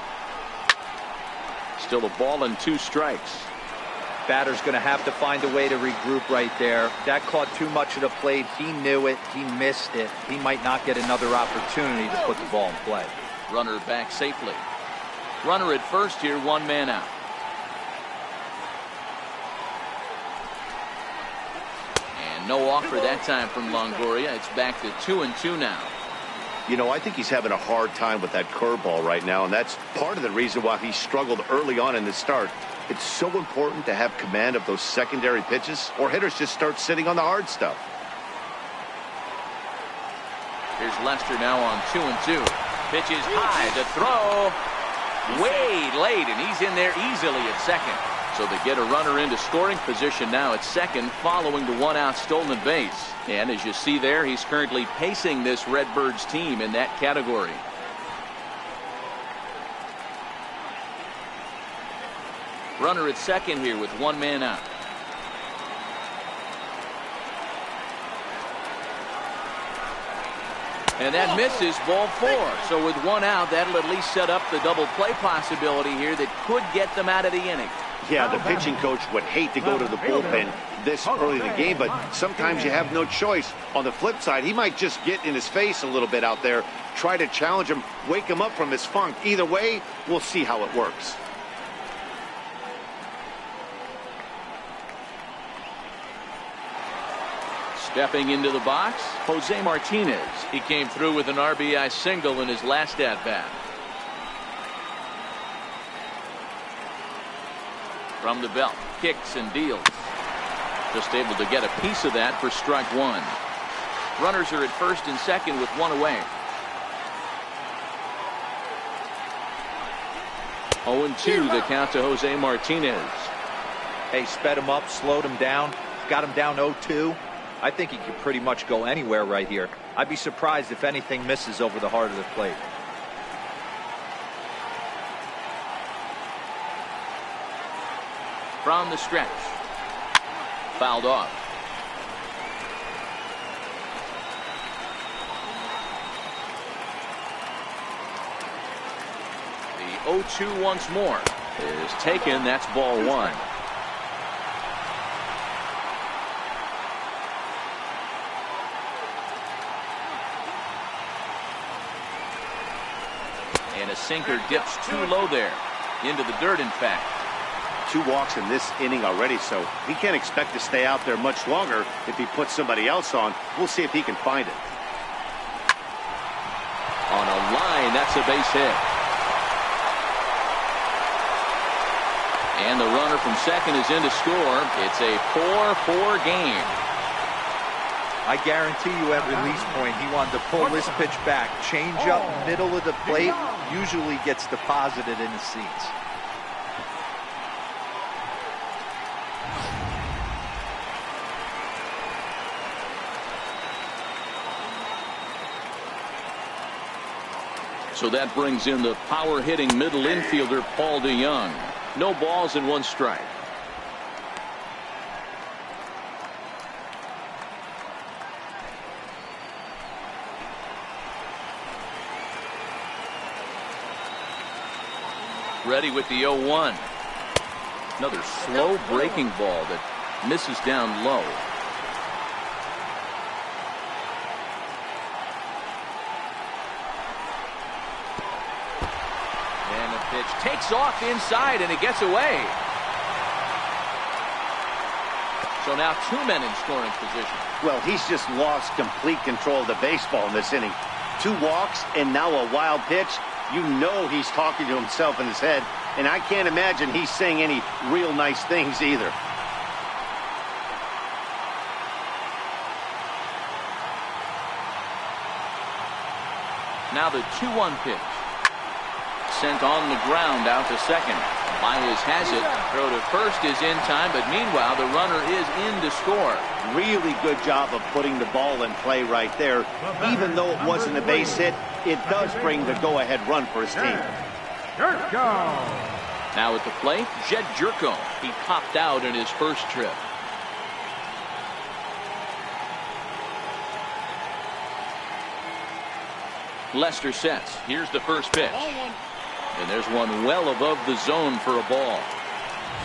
Still a ball and 2 strikes. Batter's going to have to find a way to regroup right there. That caught too much of the plate. He knew it. He missed it. He might not get another opportunity to put the ball in play. Runner back safely. Runner at first here, one man out. And no offer that time from Longoria. It's back to 2-2 now. You know, I think he's having a hard time with that curveball right now, and that's part of the reason why he struggled early on in the start. It's so important to have command of those secondary pitches, or hitters just start sitting on the hard stuff. Here's Lester now on 2-2. Pitches high to throw. Way late, and he's in there easily at second. So they get a runner into scoring position now at second following the one-out stolen base. And as you see there, he's currently pacing this Redbirds team in that category. Runner at second here with one man out. And that misses, ball 4. So with one out, that'll at least set up the double play possibility here that could get them out of the inning. Yeah, the pitching coach would hate to go to the bullpen this early in the game, but sometimes you have no choice. On the flip side, he might just get in his face a little bit out there, try to challenge him, wake him up from his funk. Either way, we'll see how it works. Stepping into the box, Jose Martinez. He came through with an RBI single in his last at-bat. From the belt, kicks and deals. Just able to get a piece of that for strike 1. Runners are at first and second with one away. 0-2 the count to Jose Martinez. Hey, sped him up, slowed him down, got him down 0-2. I think he could pretty much go anywhere right here. I'd be surprised if anything misses over the heart of the plate. From the stretch. Fouled off. The 0-2 once more is taken. That's ball 1. And a sinker dips too low there. Into the dirt, in fact. 2 walks in this inning already, so he can't expect to stay out there much longer if he puts somebody else on. We'll see if he can find it. On a line, that's a base hit. And the runner from second is in to score. It's a 4-4 game. I guarantee you at release point, he wanted to pull this pitch back. Change up middle of the plate, usually gets deposited in the seats. So that brings in the power-hitting middle infielder, Paul DeYoung. No balls and 1 strike. Ready with the 0-1. Another slow breaking ball that misses down low. And the pitch takes off inside and it gets away. So now 2 men in scoring position. Well, he's just lost complete control of the baseball in this inning. 2 walks and now a wild pitch. You know he's talking to himself in his head, and I can't imagine he's saying any real nice things either. Now the 2-1 pitch. Sent on the ground out to second. Baez has it. Throw to first is in time, but meanwhile the runner is in to score. Really good job of putting the ball in play right there. Even though it wasn't a base hit, it does bring the go-ahead run for his team. Now at the plate, Jed Jerko. He popped out in his first trip. Lester sets. Here's the first pitch. And there's one well above the zone for a ball.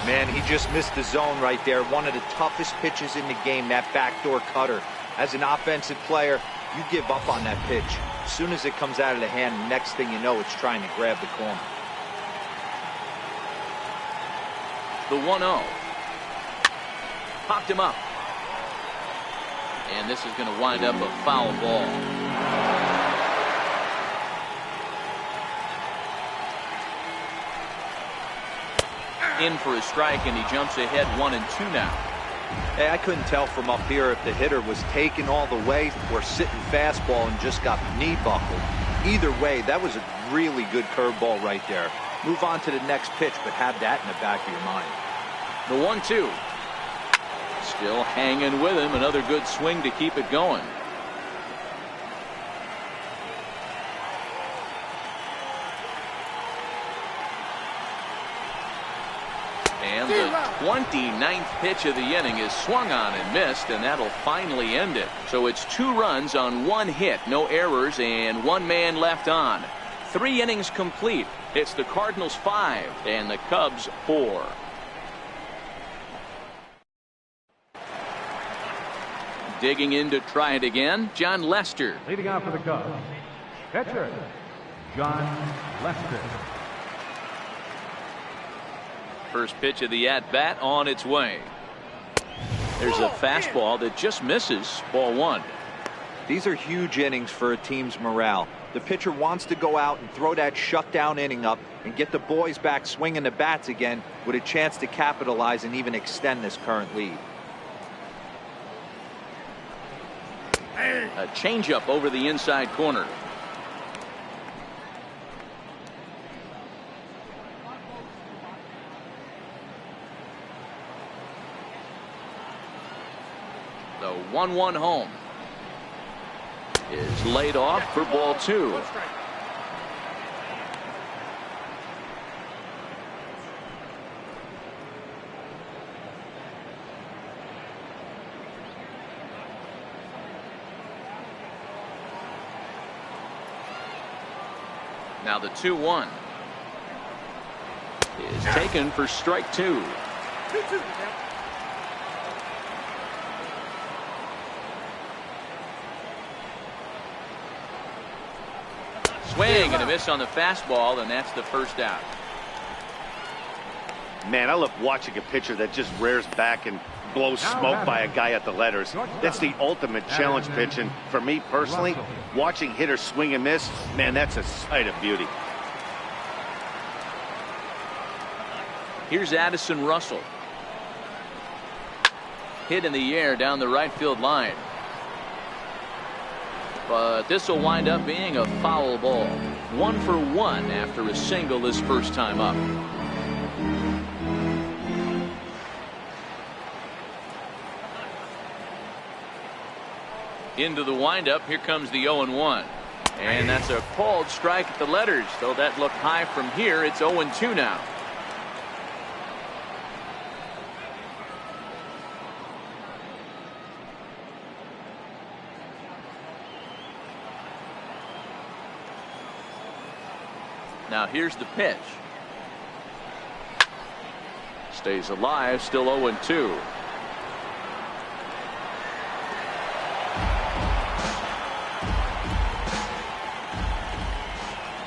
Man, he just missed the zone right there. One of the toughest pitches in the game, that backdoor cutter. As an offensive player, you give up on that pitch. As soon as it comes out of the hand, next thing you know, it's trying to grab the corner. The 1-0. Popped him up. And this is going to wind up a foul ball. In for a strike, and he jumps ahead 1-2 now. Hey, I couldn't tell from up here if the hitter was taken all the way or sitting fastball and just got knee buckled. Either way, that was a really good curveball right there. Move on to the next pitch, but have that in the back of your mind. The 1-2. Still hanging with him. Another good swing to keep it going. And the 29th pitch of the inning is swung on and missed, and that'll finally end it. So it's 2 runs on 1 hit, no errors, and 1 man left on. 3 innings complete. It's the Cardinals 5 and the Cubs 4. Digging in to try it again, John Lester. Leading off for the Cubs, pitcher, John Lester. First pitch of the at-bat on its way. There's a fastball that just misses. Ball 1. These are huge innings for a team's morale. The pitcher wants to go out and throw that shutdown inning up and get the boys back swinging the bats again with a chance to capitalize and even extend this current lead. A changeup over the inside corner. The 1-1 home is laid off for ball 2. Now the 2-1 is taken for strike 2. Swing and a miss on the fastball, and that's the first out. Man, I love watching a pitcher that just rears back and blows smoke by a guy at the letters. That's the ultimate challenge pitch, and for me personally, watching hitters swing and miss, man, that's a sight of beauty. Here's Addison Russell. Hit in the air down the right field line. But this will wind up being a foul ball. 1 for 1 after a single his first time up. Into the windup. Here comes the 0-1. And that's a called strike at the letters. Though that looked high from here, it's 0-2 now. Now here's the pitch. Stays alive, still 0-2.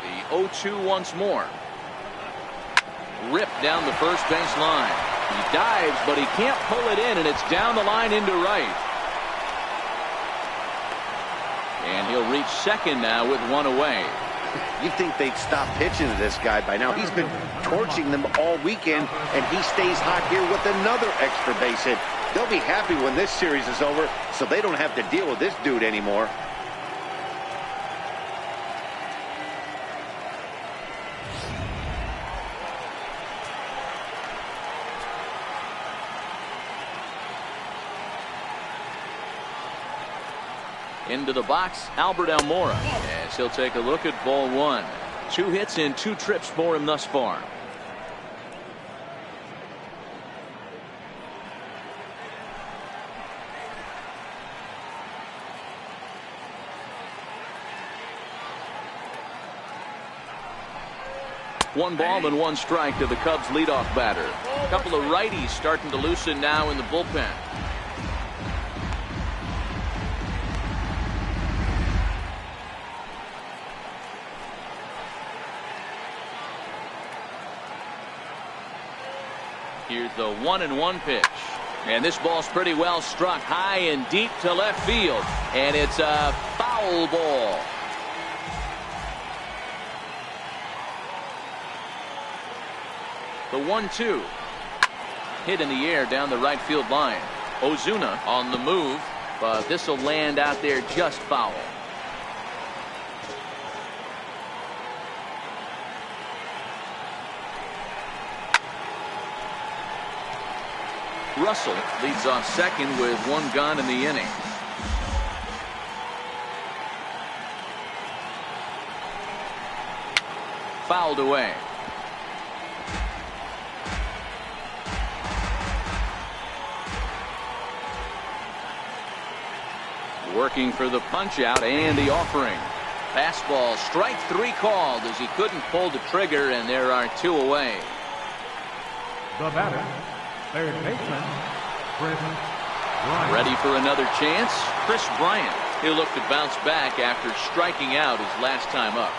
The 0-2 once more. Ripped down the first base line. He dives, but he can't pull it in, and it's down the line into right. And he'll reach second now with 1 away. You'd think they'd stop pitching to this guy by now. He's been torching them all weekend, and he stays hot here with another extra base hit. They'll be happy when this series is over, so they don't have to deal with this dude anymore. Into the box, Albert Almora, as he'll take a look at ball 1. 2 hits and 2 trips for him thus far. 1 ball and 1 strike to the Cubs leadoff batter. A couple of righties starting to loosen now in the bullpen. Here's the 1-1 pitch. And this ball's pretty well struck high and deep to left field. And it's a foul ball. The 1-2. Hit in the air down the right field line. Ozuna on the move, but this will land out there just foul. Russell leads off second with 1 gone in the inning. Fouled away. Working for the punch out and the offering. Fastball, strike 3 called as he couldn't pull the trigger, and there are 2 away. The batter, third baseman, Chris Bryant. Ready for another chance? Chris Bryant. He'll look to bounce back after striking out his last time up.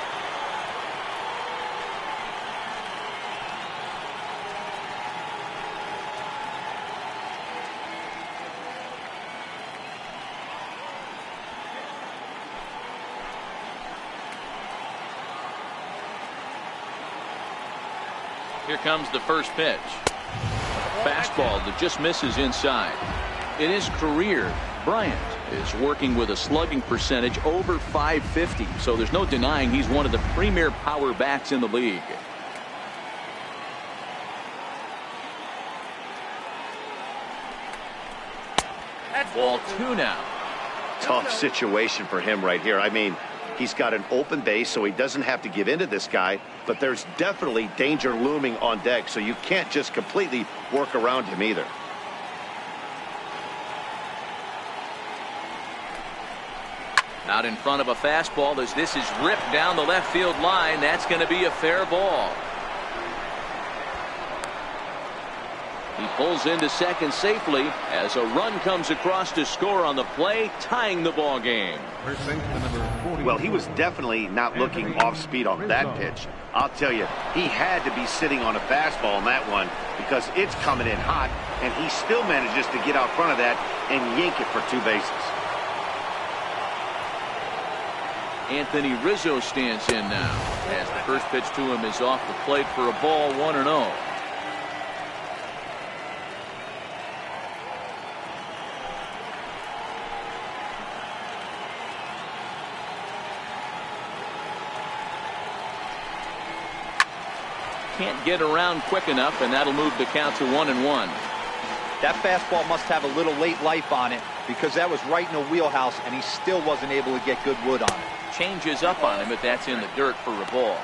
Here comes the first pitch. Fastball that just misses inside. In his career, Bryant is working with a slugging percentage over .550, so there's no denying he's one of the premier power bats in the league. Ball 2 now. Tough situation for him right here. I mean, he's got an open base, so he doesn't have to give in to this guy, but there's definitely danger looming on deck, so you can't just completely work around him either. Out in front of a fastball as this is ripped down the left field line. That's going to be a fair ball. He pulls into second safely as a run comes across to score on the play, tying the ball game. Well, he was definitely not looking off speed on that pitch. I'll tell you, he had to be sitting on a fastball on that one because it's coming in hot, and he still manages to get out front of that and yank it for 2 bases. Anthony Rizzo stands in now as the first pitch to him is off the plate for a ball, 1-0. Can't get around quick enough, and that'll move the count to 1-1. That fastball must have a little late life on it because that was right in the wheelhouse, and he still wasn't able to get good wood on it. Changes up on him, but that's in the dirt for a ball.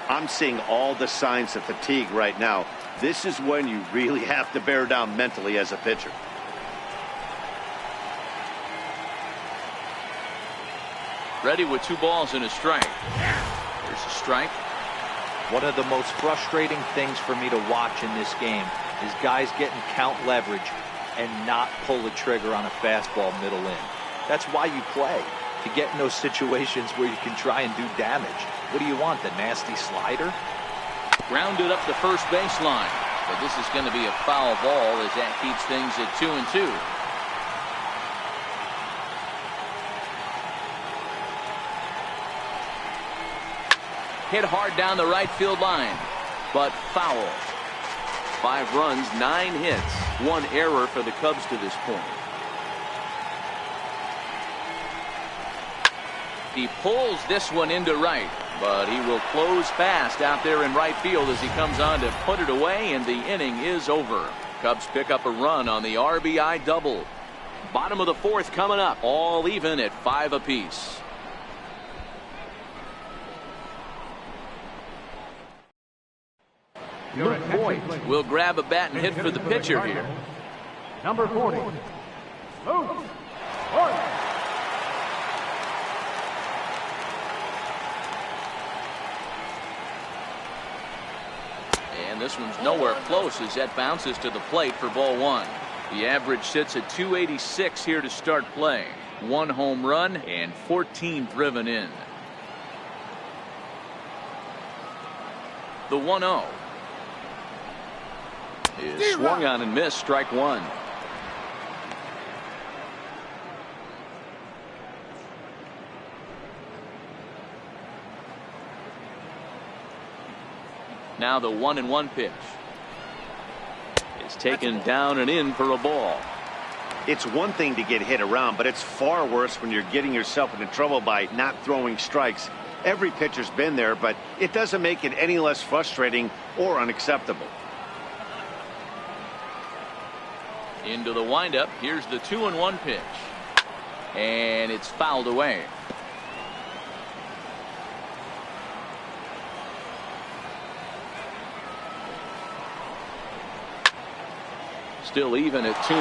I'm seeing all the signs of fatigue right now. This is when you really have to bear down mentally as a pitcher. Ready with 2 balls and a strike. There's a strike. One of the most frustrating things for me to watch in this game is guys getting count leverage and not pull the trigger on a fastball middle in. That's why you play, to get in those situations where you can try and do damage. What do you want, the nasty slider? Grounded up the first baseline, but this is going to be a foul ball as that keeps things at 2-2. Hit hard down the right field line, but foul. 5 runs, 9 hits, 1 error for the Cubs to this point. He pulls this one into right, but he will close fast out there in right field as he comes on to put it away, and the inning is over. Cubs pick up a run on the RBI double. Bottom of the 4th coming up, all even at 5 apiece. Luke Boyd will grab a bat and hit for the pitcher here. Number 40, Luke Boyd. this one's nowhere close as that bounces to the plate for ball one. The average sits at 286 here to start play. 1 home run and 14 driven in. The 1-0 is swung on and missed. Strike one. Now the 1-1 pitch. It's taken down and in for a ball. It's one thing to get hit around, but it's far worse when you're getting yourself into trouble by not throwing strikes. Every pitcher's been there, but it doesn't make it any less frustrating or unacceptable. Into the windup. Here's the 2-1 pitch. And it's fouled away. Still even at 2-2.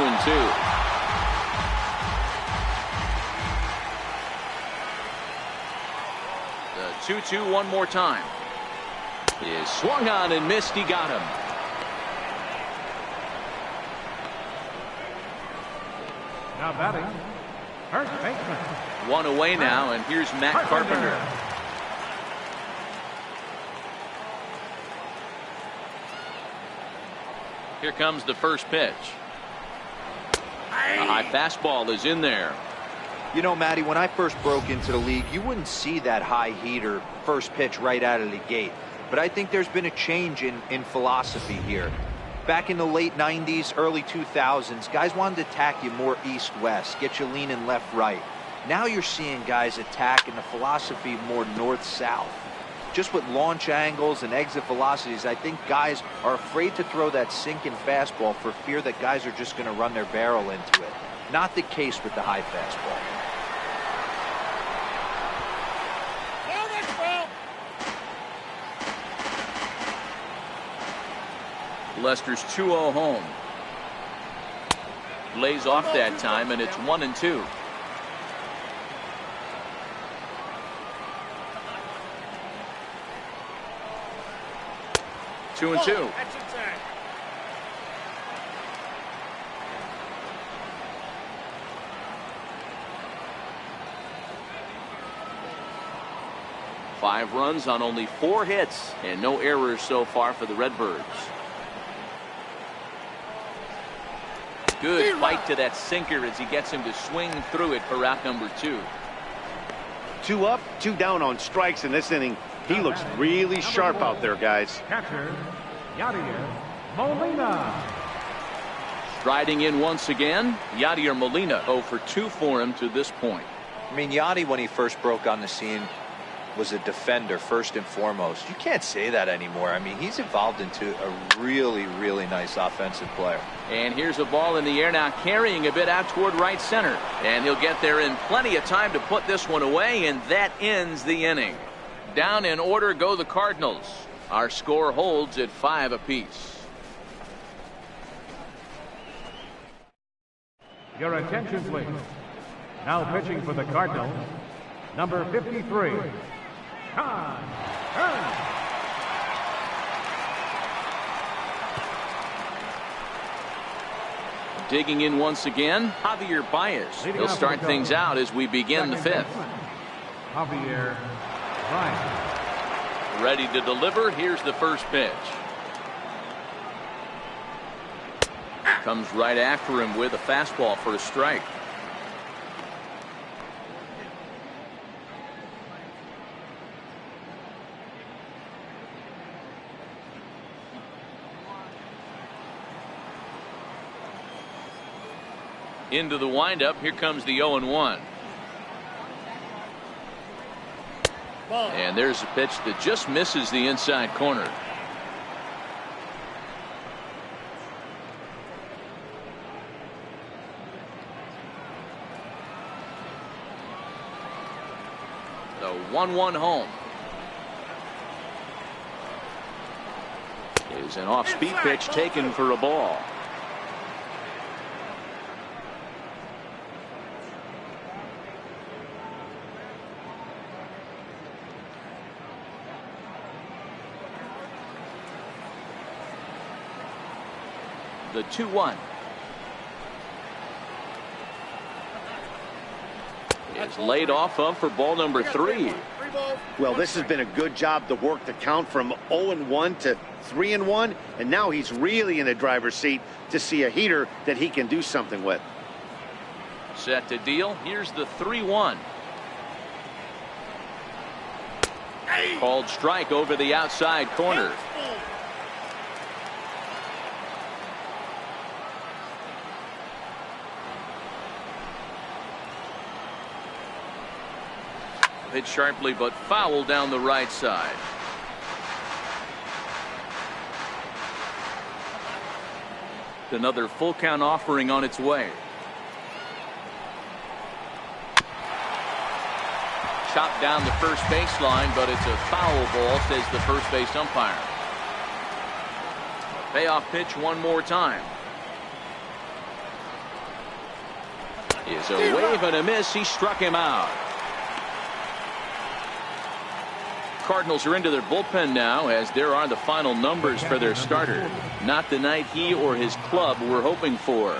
The 2-2 one more time. Is swung on and missed. He got him. Now batting, first baseman. One away now, and here's Matt Carpenter. Here comes the first pitch. A high fastball is in there. You know, Matty, when I first broke into the league, you wouldn't see that high heater first pitch right out of the gate. But I think there's been a change in philosophy here. Back in the late 90s, early 2000s, guys wanted to attack you more east-west, get you leaning left-right. Now you're seeing guys attack in the philosophy more north-south. Just with launch angles and exit velocities, I think guys are afraid to throw that sinking fastball for fear that guys are just going to run their barrel into it. Not the case with the high fastball. Lester's 2-0 home. Lays off that time, and it's 1-2. Two and two. Five runs on only 4 hits and no errors so far for the Redbirds. Good fight to that sinker as he gets him to swing through it for out number 2. 2 up, 2 down on strikes in this inning. He looks really sharp out there, guys. Catcher, Yadier Molina. Striding in once again, Yadier Molina 0 for 2 for him to this point. I mean, Yadi, when he first broke on the scene, was a defender first and foremost. You can't say that anymore. I mean, he's evolved into a really, really nice offensive player. And here's a ball in the air now, carrying a bit out toward right center. And he'll get there in plenty of time to put this one away, and that ends the inning. Down in order go the Cardinals. Our score holds at 5 apiece. Your attention, please. Now pitching for the Cardinals, number 53, Con Ernst. Digging in once again, Javier Baez. He'll start things out as we begin the 5th. Javier Baez. Ready to deliver. Here's the first pitch. Comes right after him with a fastball for a strike. Into the windup. Here comes the 0-1. And there's a pitch that just misses the inside corner. The 1-1 home. Is an off-speed pitch taken for a ball. The 2-1. Is laid off of for ball number 3. Well, this has been a good job to work the count from 0-1 to 3-1, and now he's really in the driver's seat to see a heater that he can do something with. Set to deal. Here's the 3-1. Called strike over the outside corner. Hit sharply but foul down the right side. Another full count offering on its way. Chopped down the first baseline, but it's a foul ball, says the first base umpire. Payoff pitch one more time. Is a wave and a miss. He struck him out. Cardinals are into their bullpen now, as there are the final numbers for their starter. Not the night he or his club were hoping for.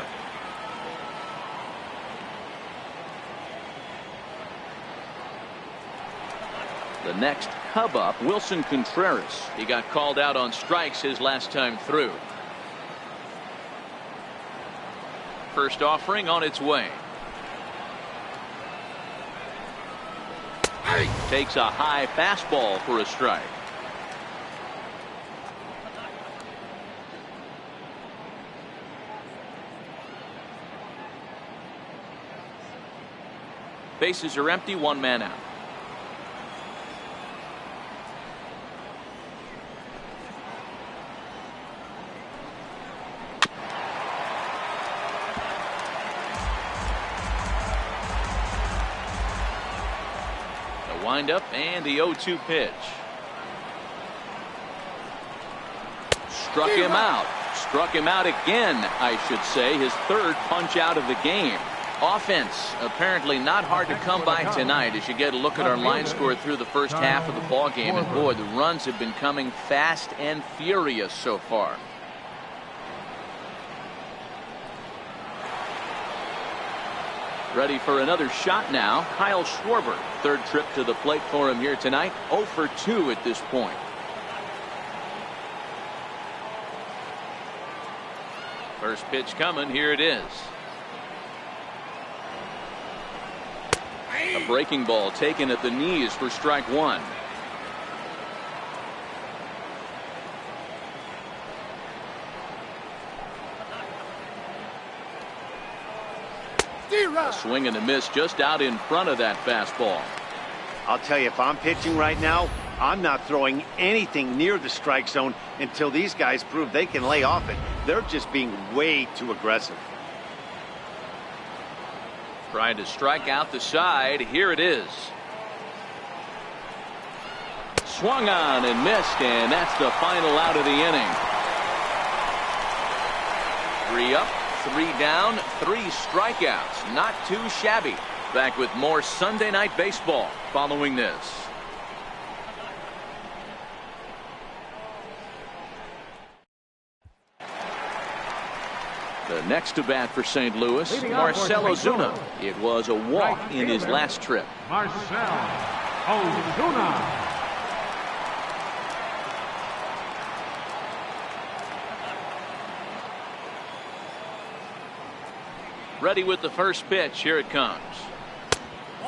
The next Cub up, Wilson Contreras. He got called out on strikes his last time through. First offering on its way. Takes a high fastball for a strike. Bases are empty, one man out. Windup and the 0-2 pitch. Struck him out. Struck him out again, I should say. His third punch out of the game. Offense apparently not hard to come by tonight as you get a look at our line score through the first half of the ball game. And boy, the runs have been coming fast and furious so far. Ready for another shot now. Kyle Schwarber, third trip to the plate for him here tonight. 0 for 2 at this point. First pitch coming. Here it is. A breaking ball taken at the knees for strike one. A swing and a miss just out in front of that fastball. I'll tell you, if I'm pitching right now, I'm not throwing anything near the strike zone until these guys prove they can lay off it. They're just being way too aggressive. Trying to strike out the side. Here it is. Swung on and missed, and that's the final out of the inning. 3 up, 3 down, 3 strikeouts. Not too shabby. Back with more Sunday Night Baseball following this. The next to bat for St. Louis, Marcell Ozuna. It was a walk in his last trip. Marcell Ozuna. Ready with the first pitch. Here it comes.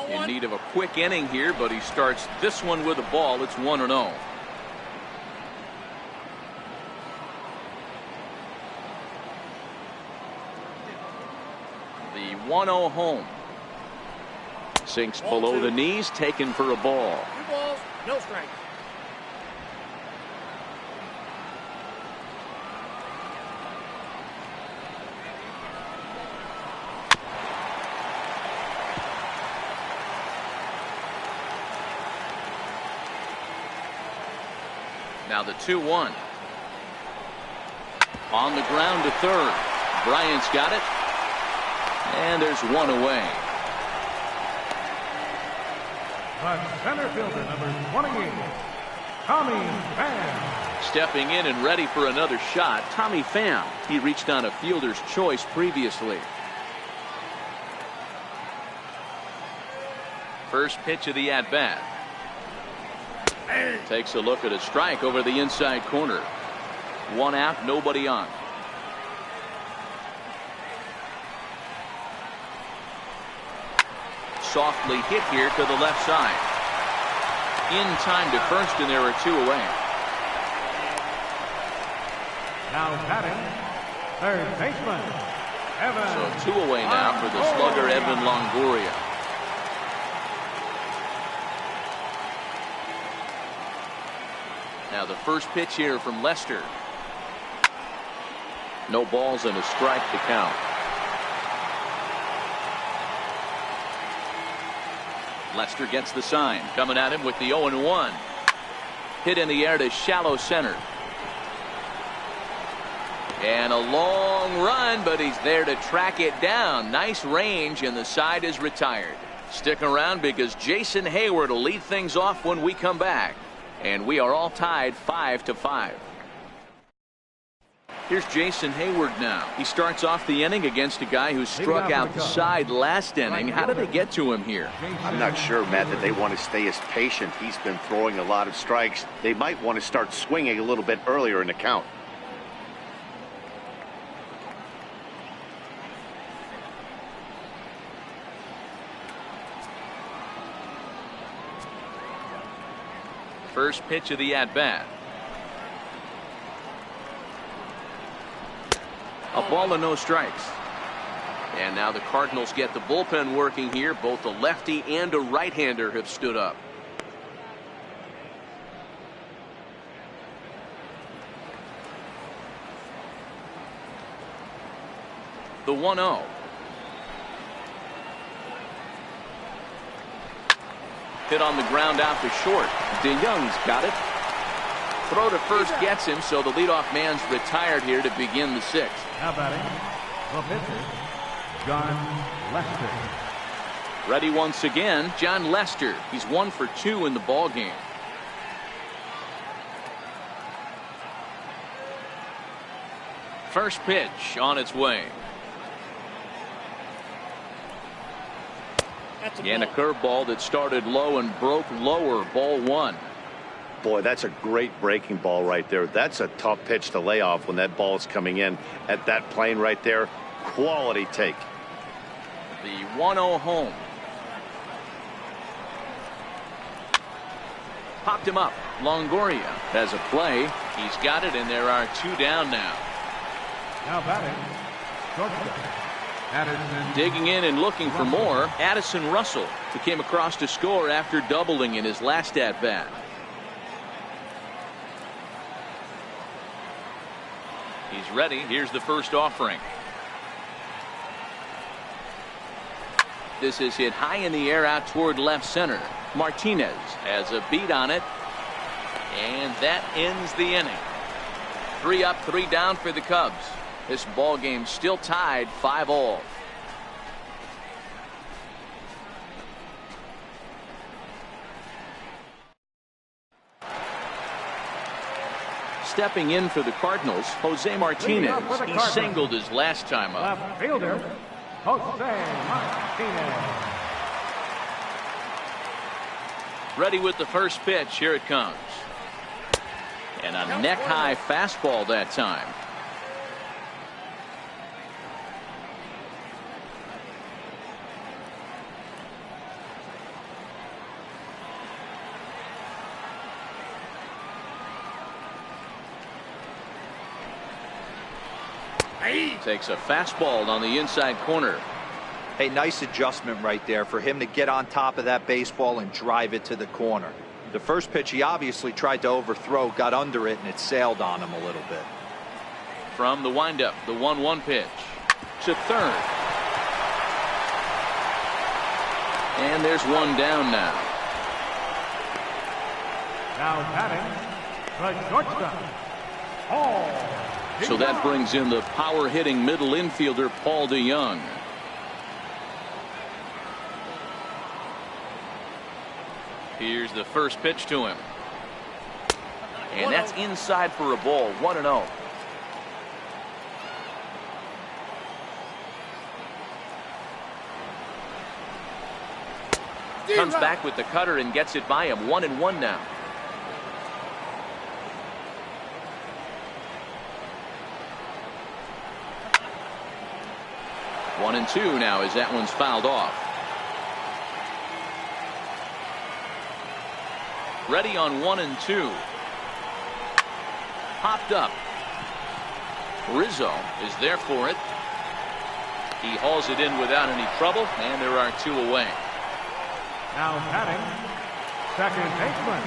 In need of a quick inning here, but he starts this one with a ball. It's 1-0. The 1-0 home. Sinks below the knees, taken for a ball. 2 balls, no strikes. Now the 2-1. On the ground to third. Bryant's got it. And there's one away. The center fielder, number 28, Tommy Pham. Stepping in and ready for another shot, Tommy Pham. He reached on a fielder's choice previously. First pitch of the at-bat. Takes a look at a strike over the inside corner. One out, nobody on. Softly hit here to the left side. In time to first, and there are two away. Now batting, third baseman, Evan. So two away now for the slugger Evan Longoria. Now the first pitch here from Lester. No balls and a strike to count. Lester gets the sign. Coming at him with the 0-1. Hit in the air to shallow center. And a long run, but he's there to track it down. Nice range, and the side is retired. Stick around because Jason Hayward will lead things off when we come back. And we are all tied 5-5. Here's Jason Hayward now. He starts off the inning against a guy who struck outside last inning. How did they get to him here? I'm not sure, Matt, that they want to stay as patient. He's been throwing a lot of strikes. They might want to start swinging a little bit earlier in the count. First pitch of the at-bat. A ball and no strikes. And now the Cardinals get the bullpen working here. Both a lefty and a right-hander have stood up. The 1-0. Hit on the ground out to short. DeYoung's got it. Throw to first gets him, so the leadoff man's retired here to begin the sixth. Now batting, the pitcher, John Lester. Ready once again, John Lester. He's 1 for 2 in the ball game. First pitch on its way. And a curveball that started low and broke lower. Ball 1. Boy, that's a great breaking ball right there. That's a tough pitch to lay off when that ball is coming in at that plane right there. Quality take. The 1-0 home. Popped him up. Longoria has a play. He's got it, and there are 2 down now. Now batting, shortstop, Addison. Digging in and looking for more, Addison Russell, who came across to score after doubling in his last at-bat. He's ready. Here's the first offering. This is hit high in the air out toward left center. Martinez has a beat on it, and that ends the inning. 3 up, 3 down for the Cubs. This ball game still tied 5-all. Stepping in for the Cardinals, Jose Martinez. He singled his last time up. Left fielder, Jose Martinez. Ready with the first pitch. Here it comes. And a neck-high fastball that time. Takes a fastball on the inside corner. Hey, nice adjustment right there for him to get on top of that baseball and drive it to the corner. The first pitch he obviously tried to overthrow, got under it, and it sailed on him a little bit. From the windup, the 1-1 pitch to third. And there's 1 down now. Now batting, the shortstop, Paul. So that brings in the power-hitting middle infielder Paul DeYoung. Here's the first pitch to him. And that's inside for a ball. 1-0. Comes back with the cutter and gets it by him. 1-1 now. One and two now as that one's fouled off. Ready on 1 and 2. Popped up. Rizzo is there for it. He hauls it in without any trouble, and there are 2 away. Now batting, second baseman.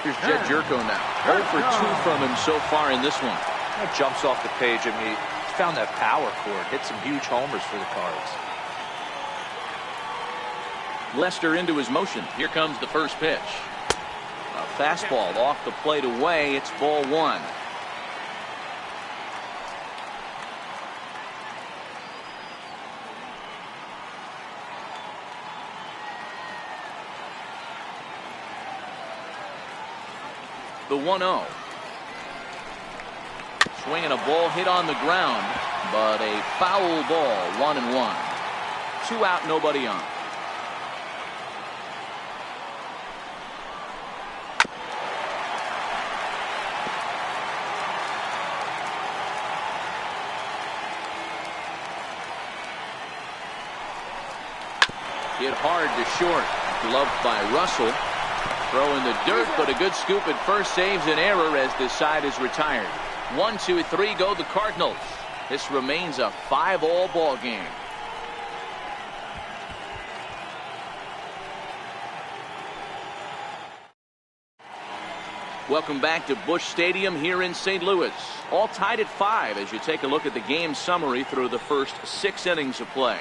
Here's Jed Jerko now. 0 for 2 from him so far in this one. That jumps off the page at me. Found that power chord. Hit some huge homers for the Cards. Lester into his motion. Here comes the first pitch. A fastball off the plate away. It's ball 1. The 1-0. Swinging a ball hit on the ground, but a foul ball. 1-1. 2 out, nobody on. Hit hard to short. Gloved by Russell. Throw in the dirt, but a good scoop at first saves an error as this side is retired. 1, 2, 3 go the Cardinals. This remains a 5-all ball game. Welcome back to Busch Stadium here in St. Louis. All tied at 5 as you take a look at the game summary through the first 6 innings of play.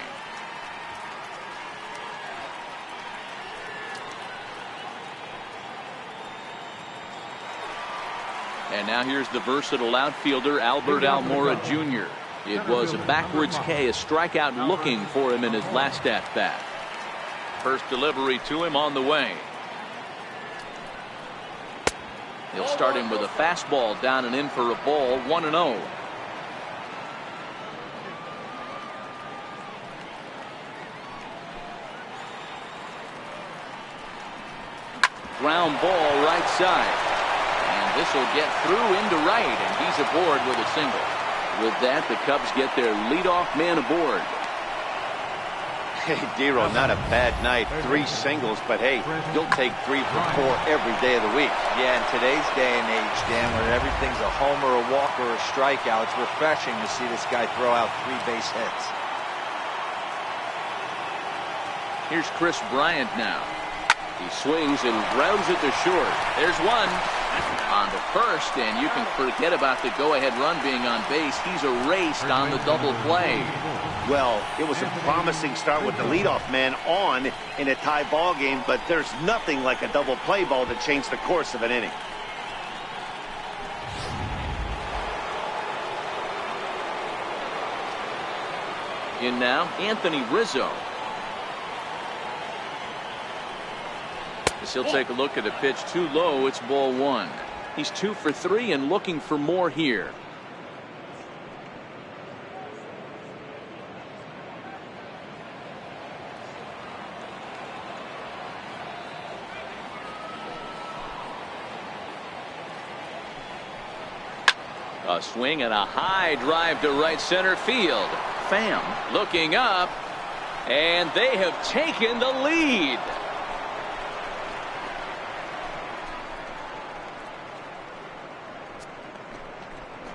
And now here's the versatile outfielder Albert Almora Jr. It was a backwards K, a strikeout looking for him in his last at-bat. First delivery to him on the way. He'll start him with a fastball down and in for a ball. 1-0. Ground ball right side. This will get through into right, and he's aboard with a single. With that, the Cubs get their leadoff man aboard. Hey, Dero, not a bad night. 3 singles, but hey, you'll take 3 for 4 every day of the week. Yeah, in today's day and age, Dan, where everything's a homer, a walk, or a strikeout, it's refreshing to see this guy throw out 3 base hits. Here's Chris Bryant now. He swings and grounds it to short. There's one on the first, and you can forget about the go-ahead run being on base. He's erased on the double play. Well, it was a promising start with the leadoff man on in a tie ball game, but there's nothing like a double play ball to change the course of an inning. In now, Anthony Rizzo. As he'll take a look at a pitch too low, it's ball 1. He's 2 for 3 and looking for more here. A swing and a high drive to right center field. Pham looking up, and they have taken the lead.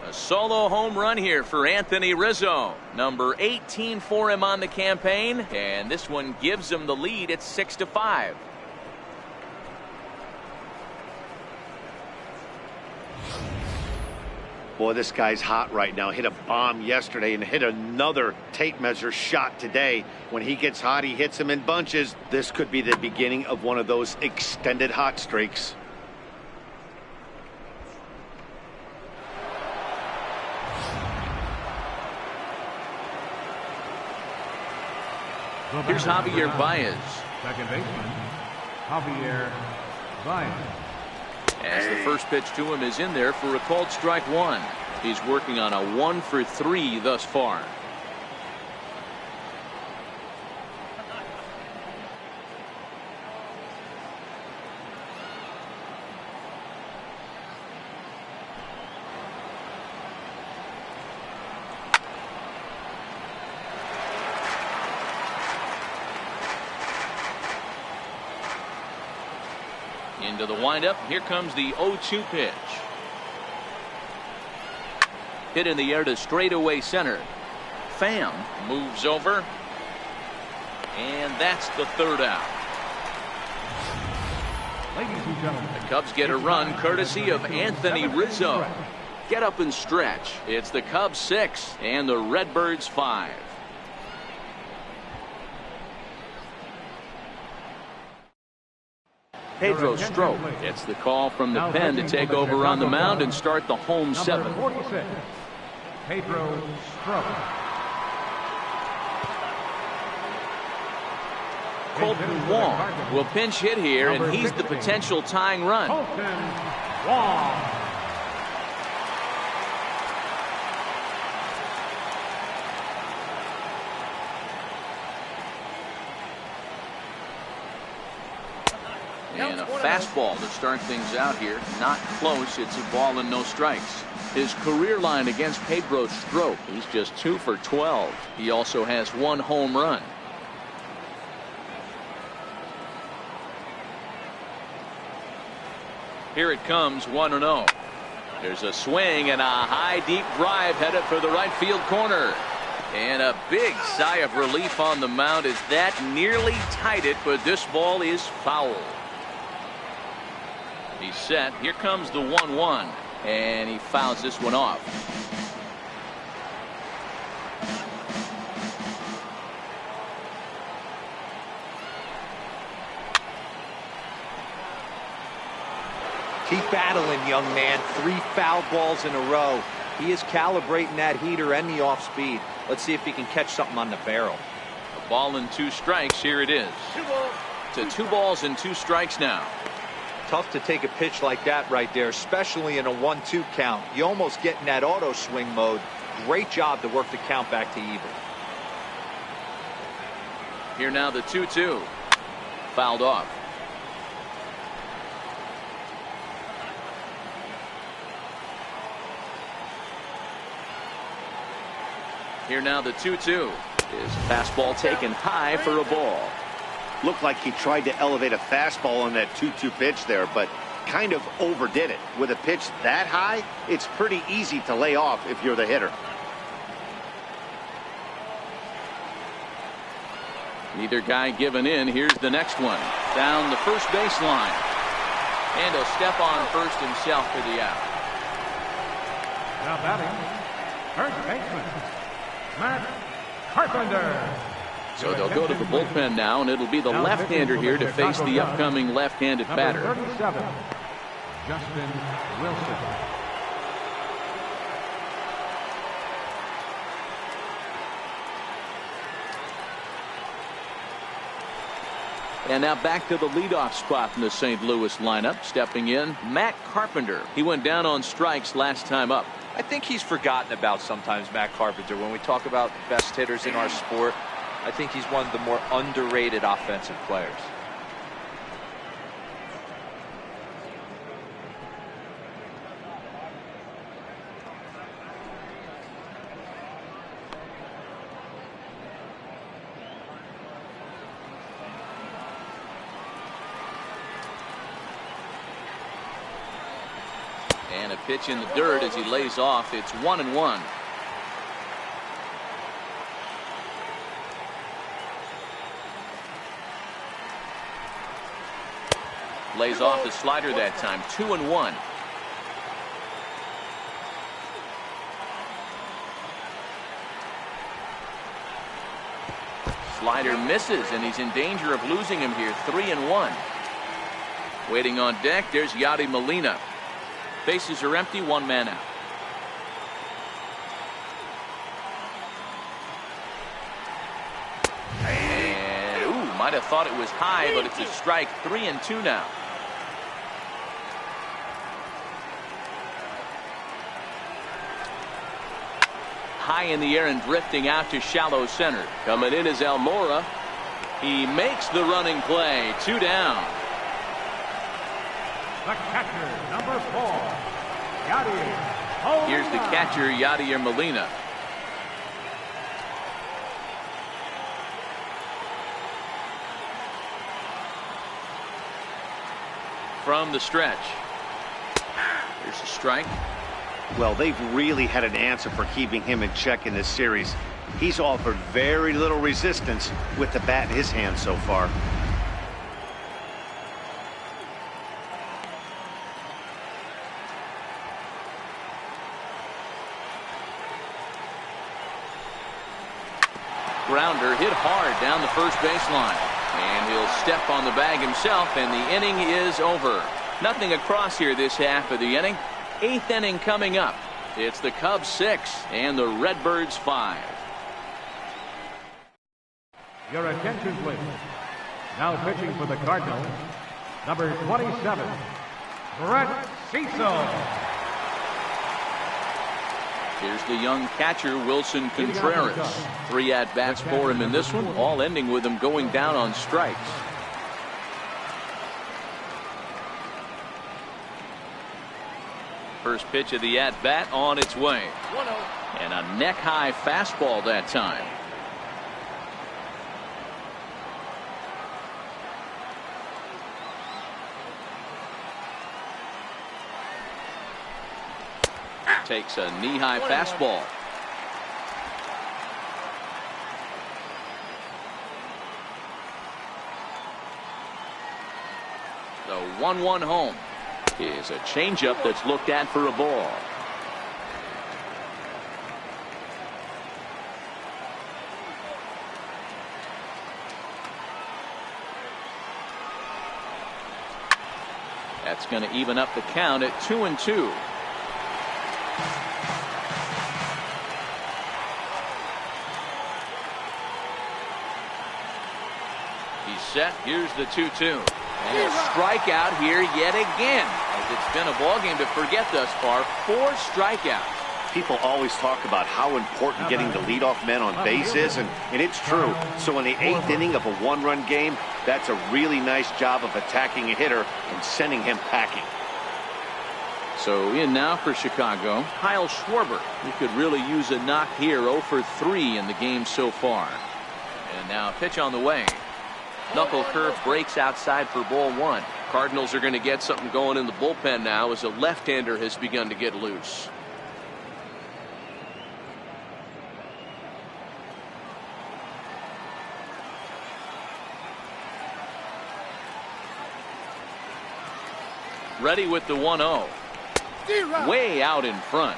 A solo home run here for Anthony Rizzo. Number 18 for him on the campaign, and this one gives him the lead at 6-5. Boy, this guy's hot right now. Hit a bomb yesterday and hit another tape measure shot today. When he gets hot, he hits them in bunches. This could be the beginning of one of those extended hot streaks. Here's Javier Baez. Second baseman, Javier Baez. As the first pitch to him is in there for a called strike one. He's working on a 1-for-3 thus far. Into the windup. Here comes the 0-2 pitch. Hit in the air to straightaway center. Pham moves over. And that's the third out. Ladies and gentlemen, The Cubs get a run courtesy of Anthony Rizzo. Get up and stretch. It's the Cubs 6 and the Redbirds 5. Pedro Strop gets the call from the pen to take over on the mound and start the home 7. number 46, Pedro Strop. Colton Wong will pinch hit here, and he's the potential tying run. Colton Wong. And a fastball to start things out here. Not close. It's a ball and no strikes. His career line against Pedro Strop, he's just 2 for 12. He also has 1 home run. Here it comes, 1-0. There's a swing and a high deep drive headed for the right field corner. And a big sigh of relief on the mound as that nearly tied it, but this ball is foul. He's set. Here comes the 1-1, and he fouls this one off. Keep battling, young man. 3 foul balls in a row. He is calibrating that heater and the off speed. Let's see if he can catch something on the barrel. A ball and 2 strikes. Here it is. To 2 balls and 2 strikes now. Tough to take a pitch like that right there, especially in a 1-2 count. You almost get in that auto swing mode. Great job to work the count back to even. Here now the 2-2. Fouled off. Here now the 2-2. His fastball taken high for a ball. Looked like he tried to elevate a fastball on that 2-2 pitch there, but kind of overdid it. With a pitch that high, it's pretty easy to lay off if you're the hitter. Neither guy giving in. Here's the next one. Down the first baseline. And he'll step on first himself for the out. Now batting, first baseman, Matt Carpenter. So they'll go to the bullpen now, and it'll be the left-hander here to face the upcoming left-handed batter. Number 37, Justin Wilson. And now back to the leadoff spot in the St. Louis lineup. Stepping in, Matt Carpenter. He went down on strikes last time up. I think he's forgotten about sometimes, Matt Carpenter. When we talk about best hitters in our sport, I think he's one of the more underrated offensive players. And a pitch in the dirt as he lays off. It's 1-1. Lays off the slider that time. 2-1. Slider misses, and he's in danger of losing him here. 3-1. Waiting on deck, there's Yadi Molina. Bases are empty, 1 man out. And might have thought it was high, but it's a strike. 3-2 now. high in the air and drifting out to shallow center. Coming in is Almora. He makes the running play. 2 down. The catcher, number 4, Yadier Molina. Here's the catcher, Yadier Molina. From the stretch. Here's a strike. Well, they've really had an answer for keeping him in check in this series. He's offered very little resistance with the bat in his hand so far. Grounder hit hard down the first baseline. And he'll step on the bag himself, and the inning is over. Nothing across here this half of the inning. 8th inning coming up. It's the Cubs 6 and the Redbirds 5. Your attention, please. Now pitching for the Cardinals, number 27, Brett Cecil. Here's the young catcher, Wilson Contreras. 3 at-bats for him in this one, all ending with him going down on strikes. First pitch of the at-bat on its way. 1-0. And a neck-high fastball that time. Takes a knee-high fastball. The 1-1 home is a changeup that's looked at for a ball. That's going to even up the count at 2-2. Set. Here's the 2-2. And a strikeout here yet again. As it's been a ball game to forget thus far. 4 strikeouts. People always talk about how important getting the leadoff man on base is, and it's true. So in the 8th inning of a 1-run game, that's a really nice job of attacking a hitter and sending him packing. So in now for Chicago, Kyle Schwarber. He could really use a knock here. 0 for 3 in the game so far. And now a pitch on the way. Knuckle curve breaks outside for ball 1. Cardinals are going to get something going in the bullpen now as a left-hander has begun to get loose. Ready with the 1-0. Way out in front.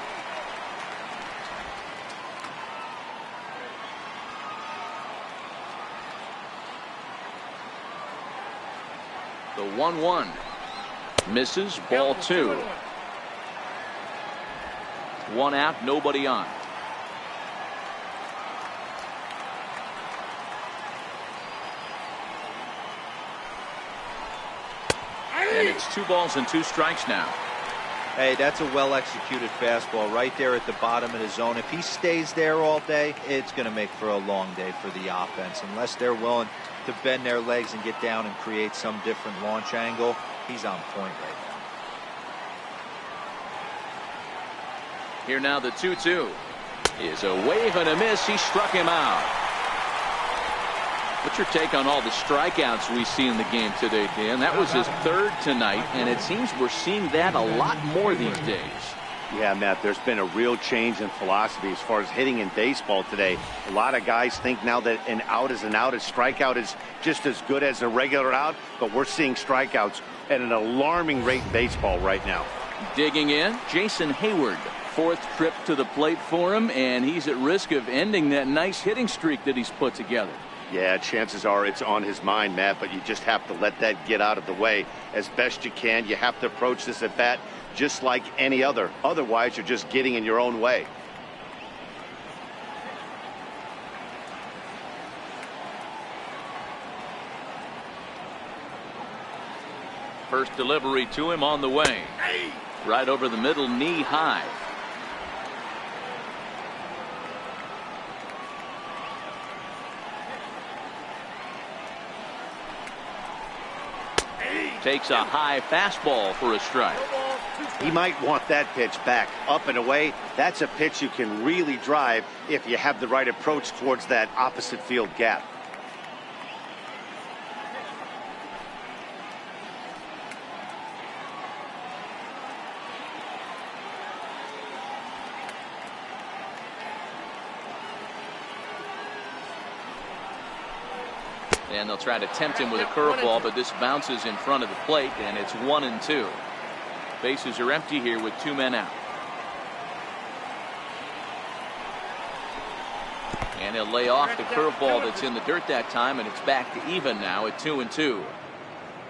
The 1-1 misses. Ball 2. 1 out, nobody on. And it's 2 balls and 2 strikes now. Hey, that's a well-executed fastball right there at the bottom of the zone. If he stays there all day, it's going to make for a long day for the offense. Unless they're willing to bend their legs and get down and create some different launch angle, he's on point right now. Here now the 2-2 is a wave and a miss. He struck him out. What's your take on all the strikeouts we see in the game today, Dan? That was his 3rd tonight, and it seems we're seeing that a lot more these days. Yeah, Matt, there's been a real change in philosophy as far as hitting in baseball today. A lot of guys think now that an out is an out. A strikeout is just as good as a regular out, but we're seeing strikeouts at an alarming rate in baseball right now. Digging in, Jason Hayward. 4th trip to the plate for him, and he's at risk of ending that nice hitting streak that he's put together. Yeah, chances are it's on his mind, Matt, but you just have to let that get out of the way as best you can. You have to approach this at bat just like any other. Otherwise, you're just getting in your own way. First delivery to him on the way. Right over the middle, knee high. Takes a high fastball for a strike. He might want that pitch back, up and away. That's a pitch you can really drive if you have the right approach towards that opposite field gap. And they'll try to tempt him with a curveball, but this bounces in front of the plate, and it's 1-2. Bases are empty here with 2 men out. And he'll lay off the curveball that's in the dirt that time, and it's back to even now at 2-2.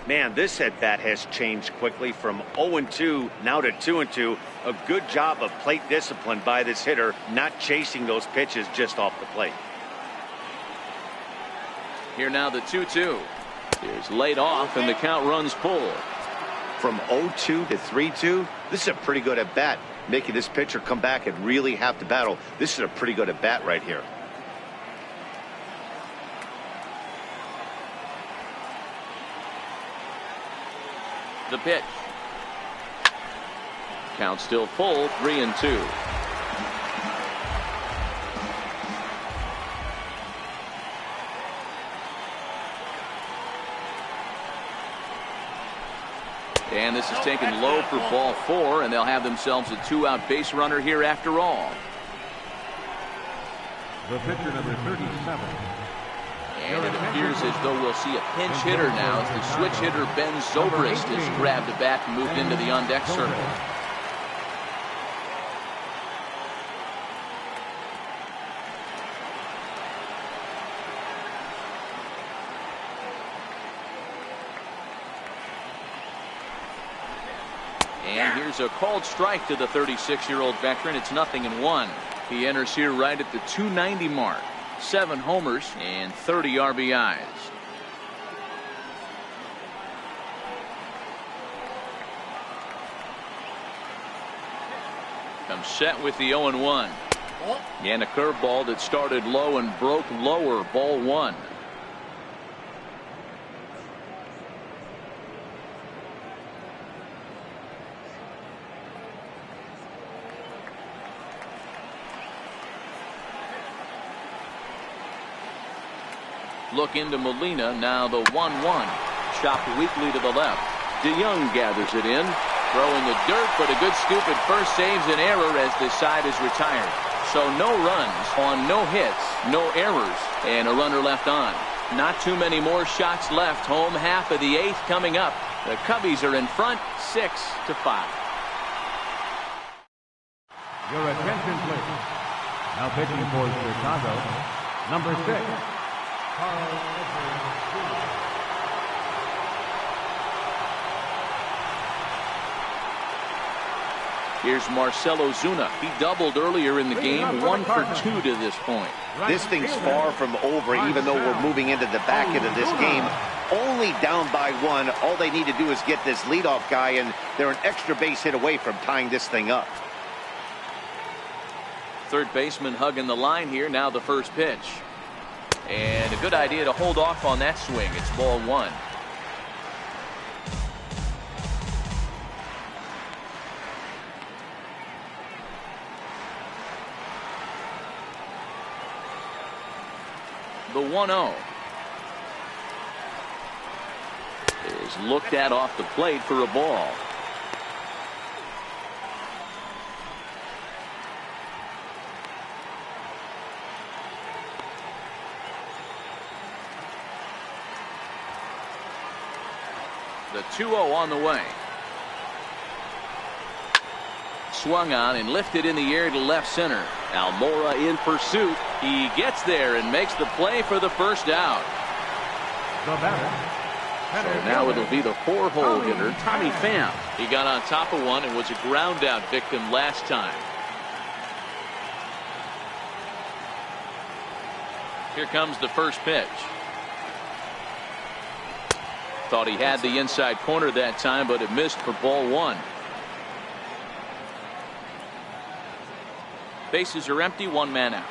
Man, this at bat has changed quickly from 0-2 now to 2-2. A good job of plate discipline by this hitter, not chasing those pitches just off the plate. Here now the 2-2 is laid off, and the count runs full. From 0-2 to 3-2, this is a pretty good at bat, making this pitcher come back and really have to battle. This is a pretty good at bat right here. The pitch. Count still full, 3-2. And this is taken low for ball 4, and they'll have themselves a 2-out base runner here after all. The pitcher number 37. And it appears as though we'll see a pinch hitter now as the switch hitter Ben Zobrist has grabbed the bat and moved into the on-deck circle. And here's a called strike to the 36-year-old veteran. It's 0-1. He enters here right at the 290 mark. 7 homers and 30 RBIs. Comes set with the 0-1. And a curveball that started low and broke lower, ball 1. Look into Molina, now the 1-1. Chopped weakly to the left. DeYoung gathers it in. Throwing the dirt, but a good scoop at first saves an error as this side is retired. So no runs on no hits, no errors, and a runner left on. Not too many more shots left. Home half of the 8th coming up. The Cubbies are in front, 6-5. Your attention, please. Now pitching for Chicago, number 6. Here's Marcell Ozuna. He doubled earlier in the game, 1 for 2 to this point. This thing's far from over, even though we're moving into the back end of this game. Only down by 1. All they need to do is get this leadoff guy, and they're an extra base hit away from tying this thing up. Third baseman hugging the line here. Now the first pitch. And a good idea to hold off on that swing. It's ball 1. The 1-0 is looked at off the plate for a ball. The 2-0 on the way. Swung on and lifted in the air to left center. Almora in pursuit. He gets there and makes the play for the first out. So now it'll be the 4-hole hitter, Tommy Pham. He got on top of one and was a ground out victim last time. Here comes the first pitch. Thought he had the inside corner that time, but it missed for ball 1. Bases are empty, 1 man out.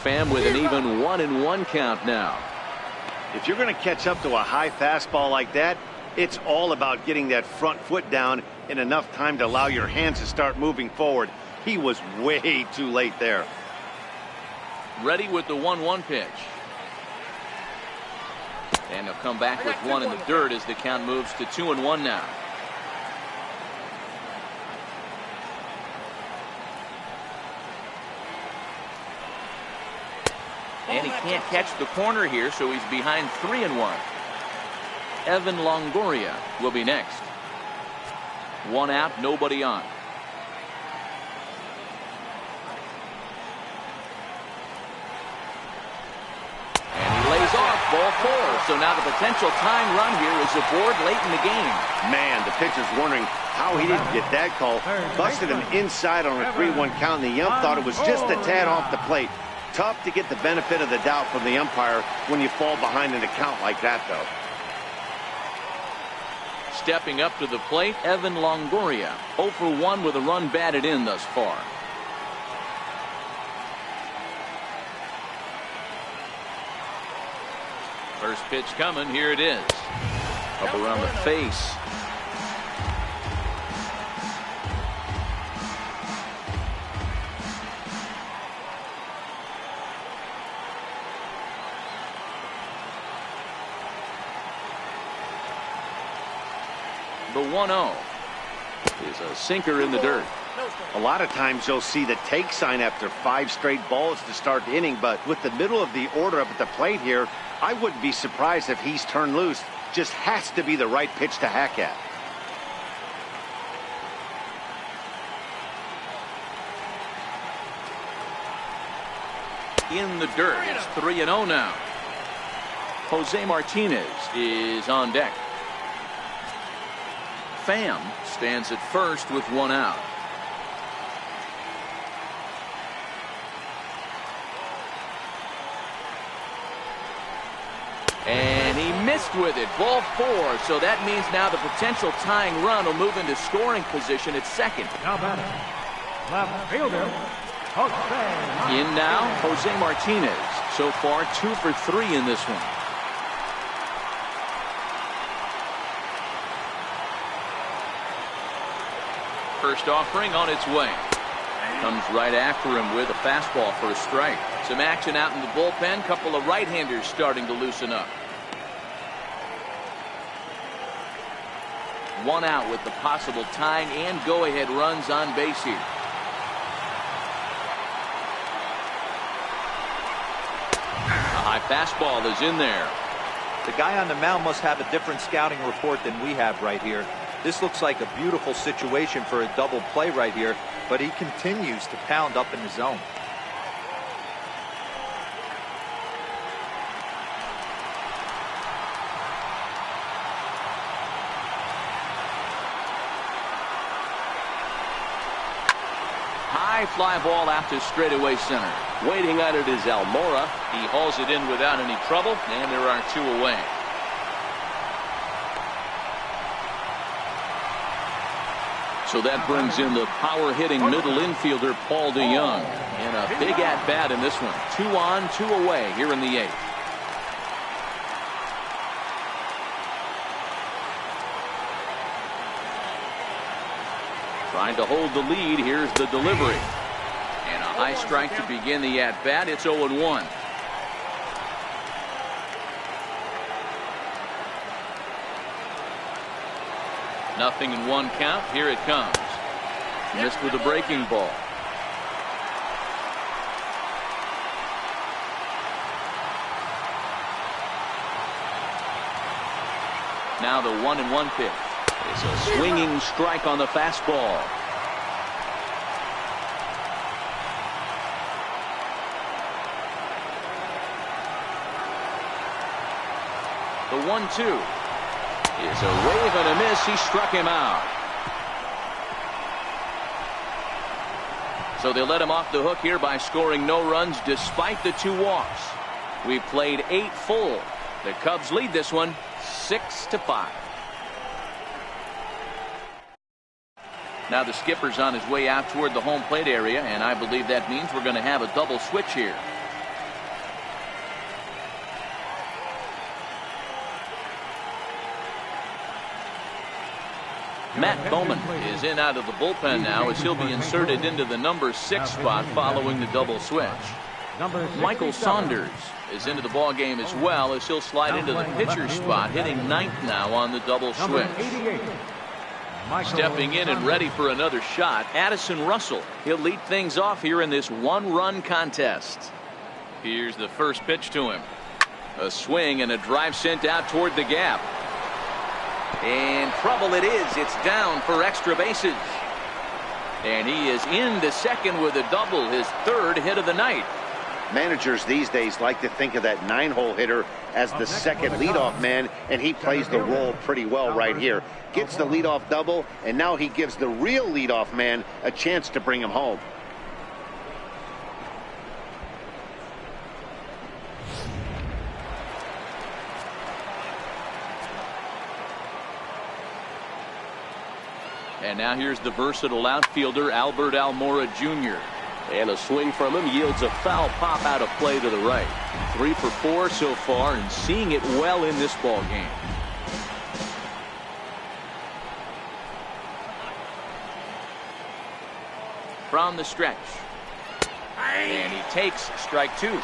Pham with an even 1-1 count now. If you're going to catch up to a high fastball like that, it's all about getting that front foot down in enough time to allow your hands to start moving forward. He was way too late there. Ready with the 1-1 pitch. And he'll come back with one in the dirt as the count moves to 2-1 now. And he can't catch the corner here, so he's behind 3-1. Evan Longoria will be next. One out, nobody on. And he lays off, ball 4. So now the potential tying run here is aboard late in the game. Man, the pitcher's wondering how he didn't get that call. Busted him inside on a 3-1 count, and the ump thought it was just a tad off the plate. Tough to get the benefit of the doubt from the umpire when you fall behind in a count like that, though. Stepping up to the plate, Evan Longoria, 0 for 1 with a run batted in thus far. First pitch coming, here it is. Up around the face. The 1-0 is a sinker in the dirt. A lot of times you'll see the take sign after 5 straight balls to start the inning, but with the middle of the order up at the plate here, I wouldn't be surprised if he's turned loose. Just has to be the right pitch to hack at. In the dirt, it's 3-0 now. Jose Martinez is on deck. Pham stands at first with 1 out. And he missed with it. Ball 4. So that means now the potential tying run will move into scoring position at second. Now batting, left fielder, Jose. In now, Jose Martinez. So far 2 for 3 in this one. First offering on its way. Comes right after him with a fastball for a strike. Some action out in the bullpen. Couple of right-handers starting to loosen up. 1 out with the possible tying and go-ahead runs on base here. A high fastball is in there. The guy on the mound must have a different scouting report than we have right here. This looks like a beautiful situation for a double play right here, but he continues to pound up in the zone. High fly ball out to straightaway center. Waiting on it is Almora. He hauls it in without any trouble, and there are 2 away. So that brings in the power-hitting middle infielder Paul DeYoung. And a big at-bat in this one. 2 on, 2 away here in the 8th. Trying to hold the lead. Here's the delivery. And a high strike to begin the at-bat. It's 0-1. Nothing in 1 count. Here it comes. Missed with a breaking ball. Now the 1-1 pitch. It's a swinging strike on the fastball. The 1-2. It's a wave and a miss. He struck him out. So they let him off the hook here by scoring no runs despite the 2 walks. We played 8 full. The Cubs lead this one 6-5. Now the skipper's on his way out toward the home plate area, and I believe that means we're going to have a double switch here. Matt Bowman is in out of the bullpen now as he'll be inserted into the number 6 spot following the double switch. Michael Saunders is into the ball game as well as he'll slide into the pitcher's spot, hitting 9th now on the double switch. Stepping in and ready for another shot, Addison Russell. He'll lead things off here in this one-run contest. Here's the first pitch to him. A swing and a drive sent out toward the gap. And trouble it is. It's down for extra bases. And he is into second with a double, his 3rd hit of the night. Managers these days like to think of that 9-hole hitter as the second leadoff man, and he plays the role pretty well right here. Gets the leadoff double, and now he gives the real leadoff man a chance to bring him home. And now here's the versatile outfielder Albert Almora Jr. And a swing from him yields a foul pop out of play to the right. 3 for 4 so far and seeing it well in this ball game. From the stretch. And he takes strike 2.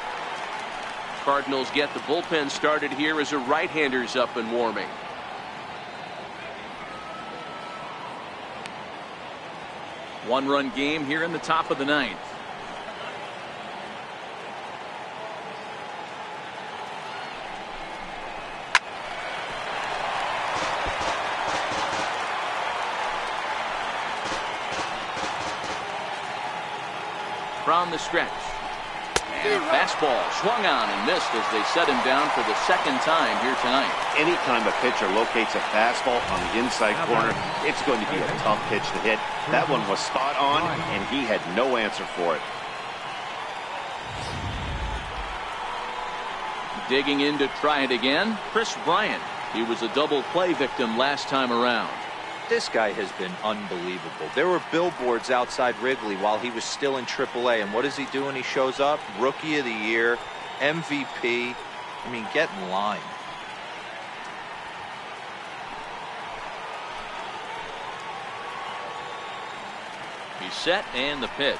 Cardinals get the bullpen started here as a right-hander's up and warming. One-run game here in the top of the 9th. From the stretch. And a fastball swung on and missed as they set him down for the 2nd time here tonight. Anytime a pitcher locates a fastball on the inside corner, it's going to be a tough pitch to hit. That one was spot on, and he had no answer for it. Digging in to try it again, Chris Bryant. He was a double play victim last time around. This guy has been unbelievable. There were billboards outside Wrigley while he was still in AAA, and what does he do when he shows up? Rookie of the Year, MVP. I mean, get in line. He's set and the pitch.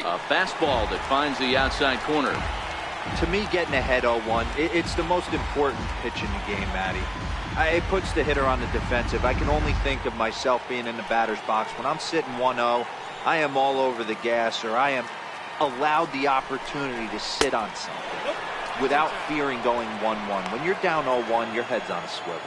A fastball that finds the outside corner. To me, getting ahead 0-1, it's the most important pitch in the game, Matty. It puts the hitter on the defensive. I can only think of myself being in the batter's box. When I'm sitting 1-0, I am all over the gas, or I am allowed the opportunity to sit on something without fearing going 1-1. When you're down 0-1, your head's on a swivel.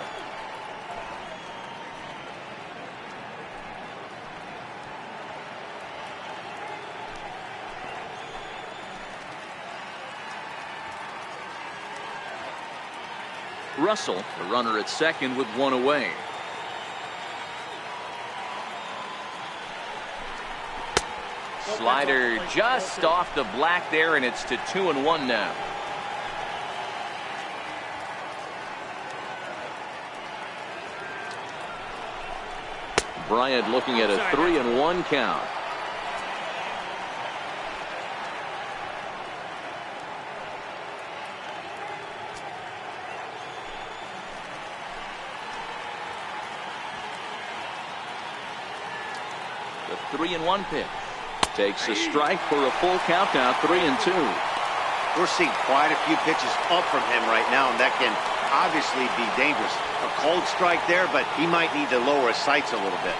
Russell, the runner at second with 1 away. Slider just off the black there, and it's to 2-1 now. Bryant looking at a 3-1 count. The 3-1 pitch takes a strike for a full count now. 3-2. We're seeing quite a few pitches up from him right now, and that can obviously be dangerous. A cold strike there, but he might need to lower his sights a little bit.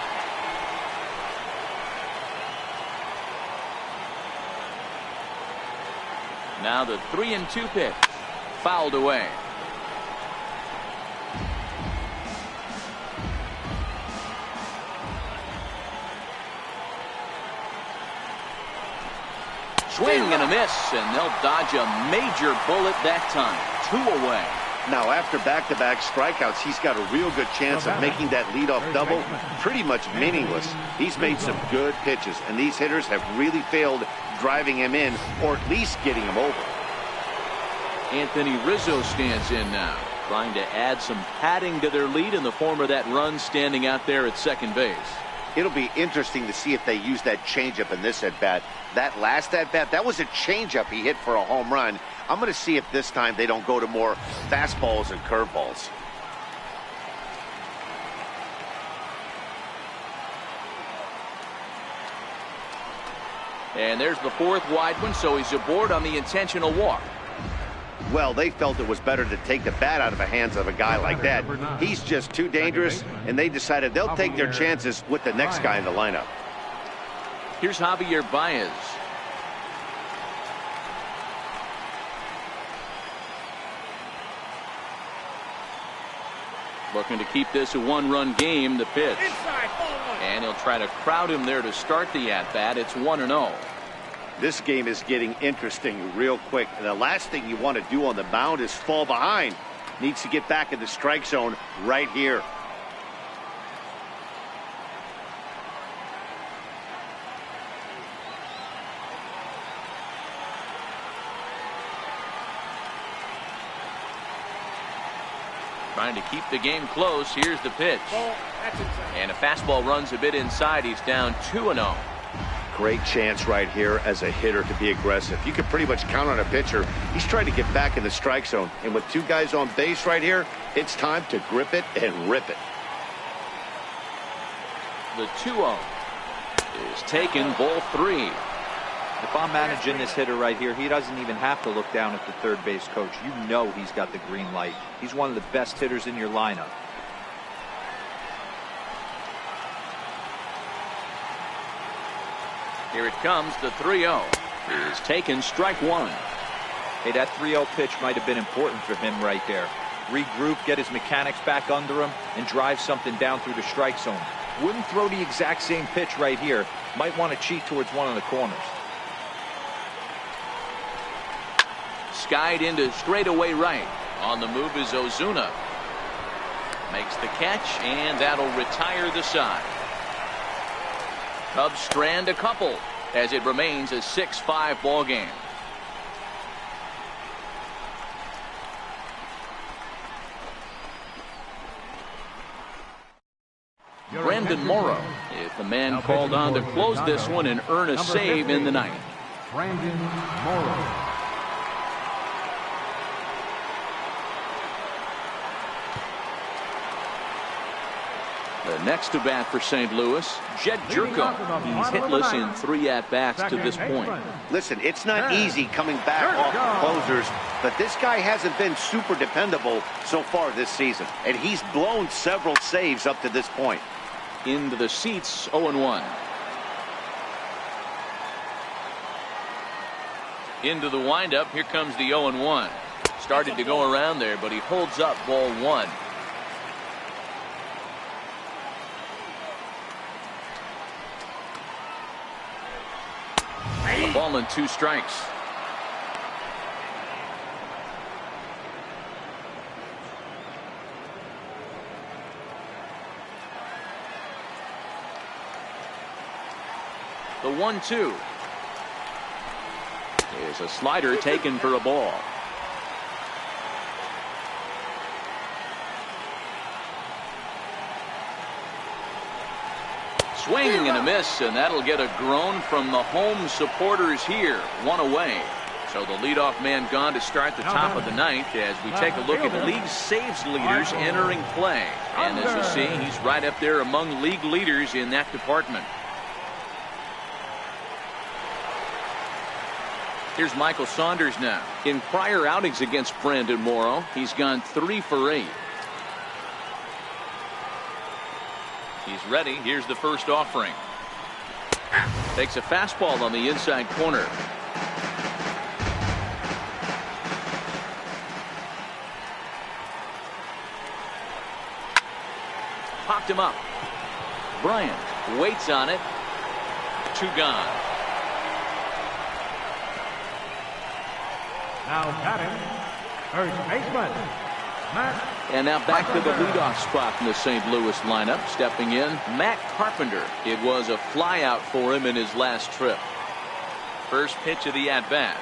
Now the 3-2 pitch fouled away. Swing and a miss, and they'll dodge a major bullet that time. 2 away. Now, after back-to-back strikeouts, he's got a real good chance of making that leadoff double pretty much meaningless. He's made some good pitches, and these hitters have really failed driving him in or at least getting him over. Anthony Rizzo stands in now, trying to add some padding to their lead in the form of that run standing out there at second base. It'll be interesting to see if they use that changeup in this at-bat. That last at-bat, that was a changeup he hit for a home run. I'm going to see if this time they don't go to more fastballs and curveballs. And there's the fourth wide one, so he's aboard on the intentional walk. Well, they felt it was better to take the bat out of the hands of a guy like that. He's just too dangerous, and they decided they'll take their chances with the next guy in the lineup. Here's Javier Baez. Looking to keep this a one-run game. The pitch. And he'll try to crowd him there to start the at-bat. It's 1-0. This game is getting interesting real quick. And the last thing you want to do on the mound is fall behind. Needs to get back in the strike zone right here. Trying to keep the game close. Here's the pitch. And a fastball runs a bit inside. He's down 2-0. Great chance right here as a hitter to be aggressive. You can pretty much count on a pitcher. He's trying to get back in the strike zone. And with two guys on base right here, it's time to grip it and rip it. The 2-0 is taken, ball 3. If I'm managing this hitter right here, he doesn't even have to look down at the third base coach. You know he's got the green light. He's one of the best hitters in your lineup. Here it comes. The 3-0 is taken, strike 1. Hey, that 3-0 pitch might have been important for him right there. Regroup, get his mechanics back under him, and drive something down through the strike zone. Wouldn't throw the exact same pitch right here. Might want to cheat towards one of the corners. Skied into straightaway right. On the move is Ozuna. Makes the catch, and that'll retire the side. Cubs strand a couple as it remains a 6-5 ball game. Brandon Morrow is the man called on to close this one and earn a save in the ninth. Brandon Morrow. The next to bat for St. Louis, Jed Jerko. He's hitless in 3 at-bats to this point. Listen, it's not easy coming back off the closers, but this guy hasn't been super dependable so far this season, and he's blown several saves up to this point. Into the seats, 0-1. Into the windup, here comes the 0-1. Started to go around there, but he holds up, ball 1. A ball and 2 strikes. The 1-2 is a slider taken for a ball. Swing and a miss, and that'll get a groan from the home supporters here. 1 away. So the leadoff man gone to start the top of the ninth as we take a look at league saves leaders entering play. And as you see, he's right up there among league leaders in that department. Here's Michael Saunders now. In prior outings against Brandon Morrow, he's gone 3 for 8. He's ready. Here's the first offering. Takes a fastball on the inside corner. Popped him up. Bryant waits on it. 2 gone. Now batting, first baseman, Matt. And now back to the leadoff spot in the St. Louis lineup. Stepping in, Matt Carpenter. It was a flyout for him in his last trip. First pitch of the at-bat.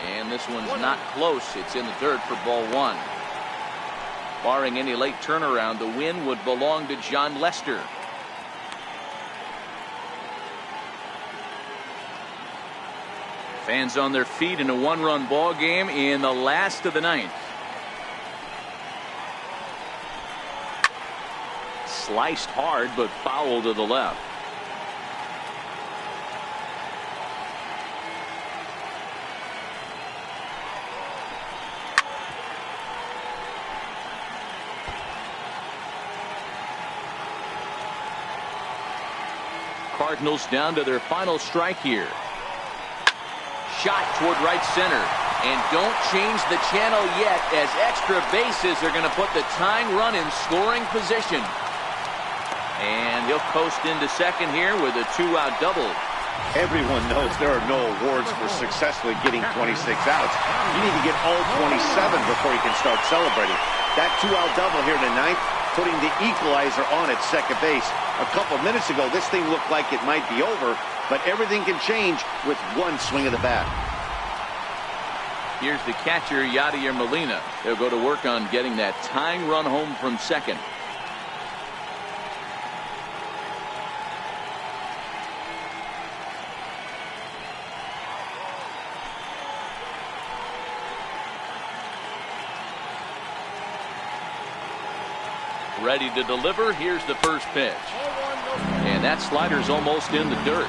And this one's not close. It's in the dirt for ball 1. Barring any late turnaround, the win would belong to John Lester. Fans on their feet in a 1-run ball game in the last of the ninth. Sliced hard, but foul to the left. Cardinals down to their final strike here. Shot toward right center. And don't change the channel yet, as extra bases are going to put the tying run in scoring position. And he'll coast into second here with a 2-out double. Everyone knows there are no awards for successfully getting 26 outs. You need to get all 27 before you can start celebrating. That 2-out double here in the ninth, putting the equalizer on at second base. A couple of minutes ago, this thing looked like it might be over, but everything can change with one swing of the bat. Here's the catcher, Yadier Molina. They'll go to work on getting that tying run home from second. Ready to deliver. Here's the first pitch. And that slider's almost in the dirt.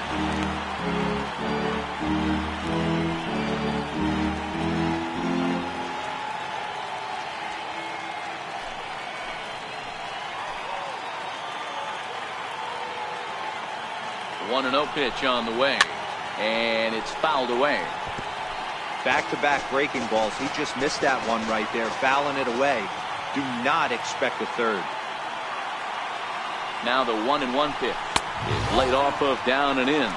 One 1-0 pitch on the way, and it's fouled away. Back-to-back breaking balls. He just missed that one right there, fouling it away. Do not expect a third. Now the 1-1 pitch is laid off of down and in.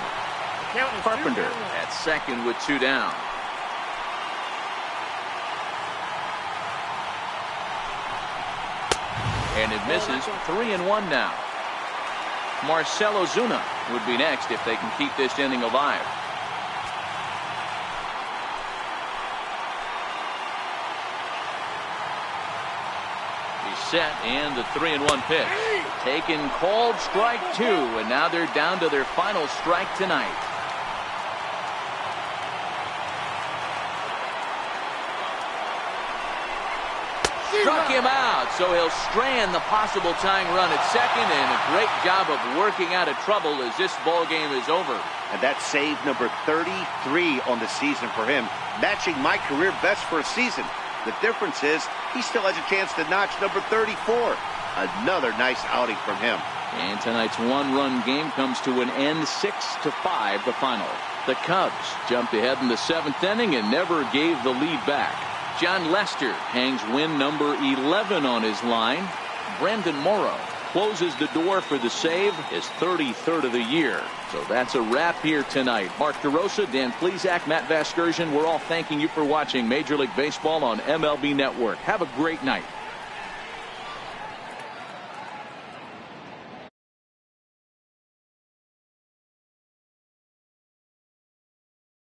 Carpenter at second with 2 down. And it misses. 3-1 now. Marcell Ozuna would be next if they can keep this inning alive. He's set, and the 3-1 pitch. Taken, called, strike 2, and now they're down to their final strike tonight. Struck him out, so he'll strand the possible tying run at second, and a great job of working out of trouble as this ball game is over. And that's save number 33 on the season for him, matching my career best for a season. The difference is he still has a chance to notch number 34. Another nice outing from him. And tonight's one-run game comes to an end, 6-5 the final. The Cubs jumped ahead in the 7th inning and never gave the lead back. John Lester hangs win number 11 on his line. Brandon Morrow closes the door for the save, his 33rd of the year. So that's a wrap here tonight. Mark DeRosa, Dan Plesac, Matt Vasgersian, we're all thanking you for watching Major League Baseball on MLB Network. Have a great night.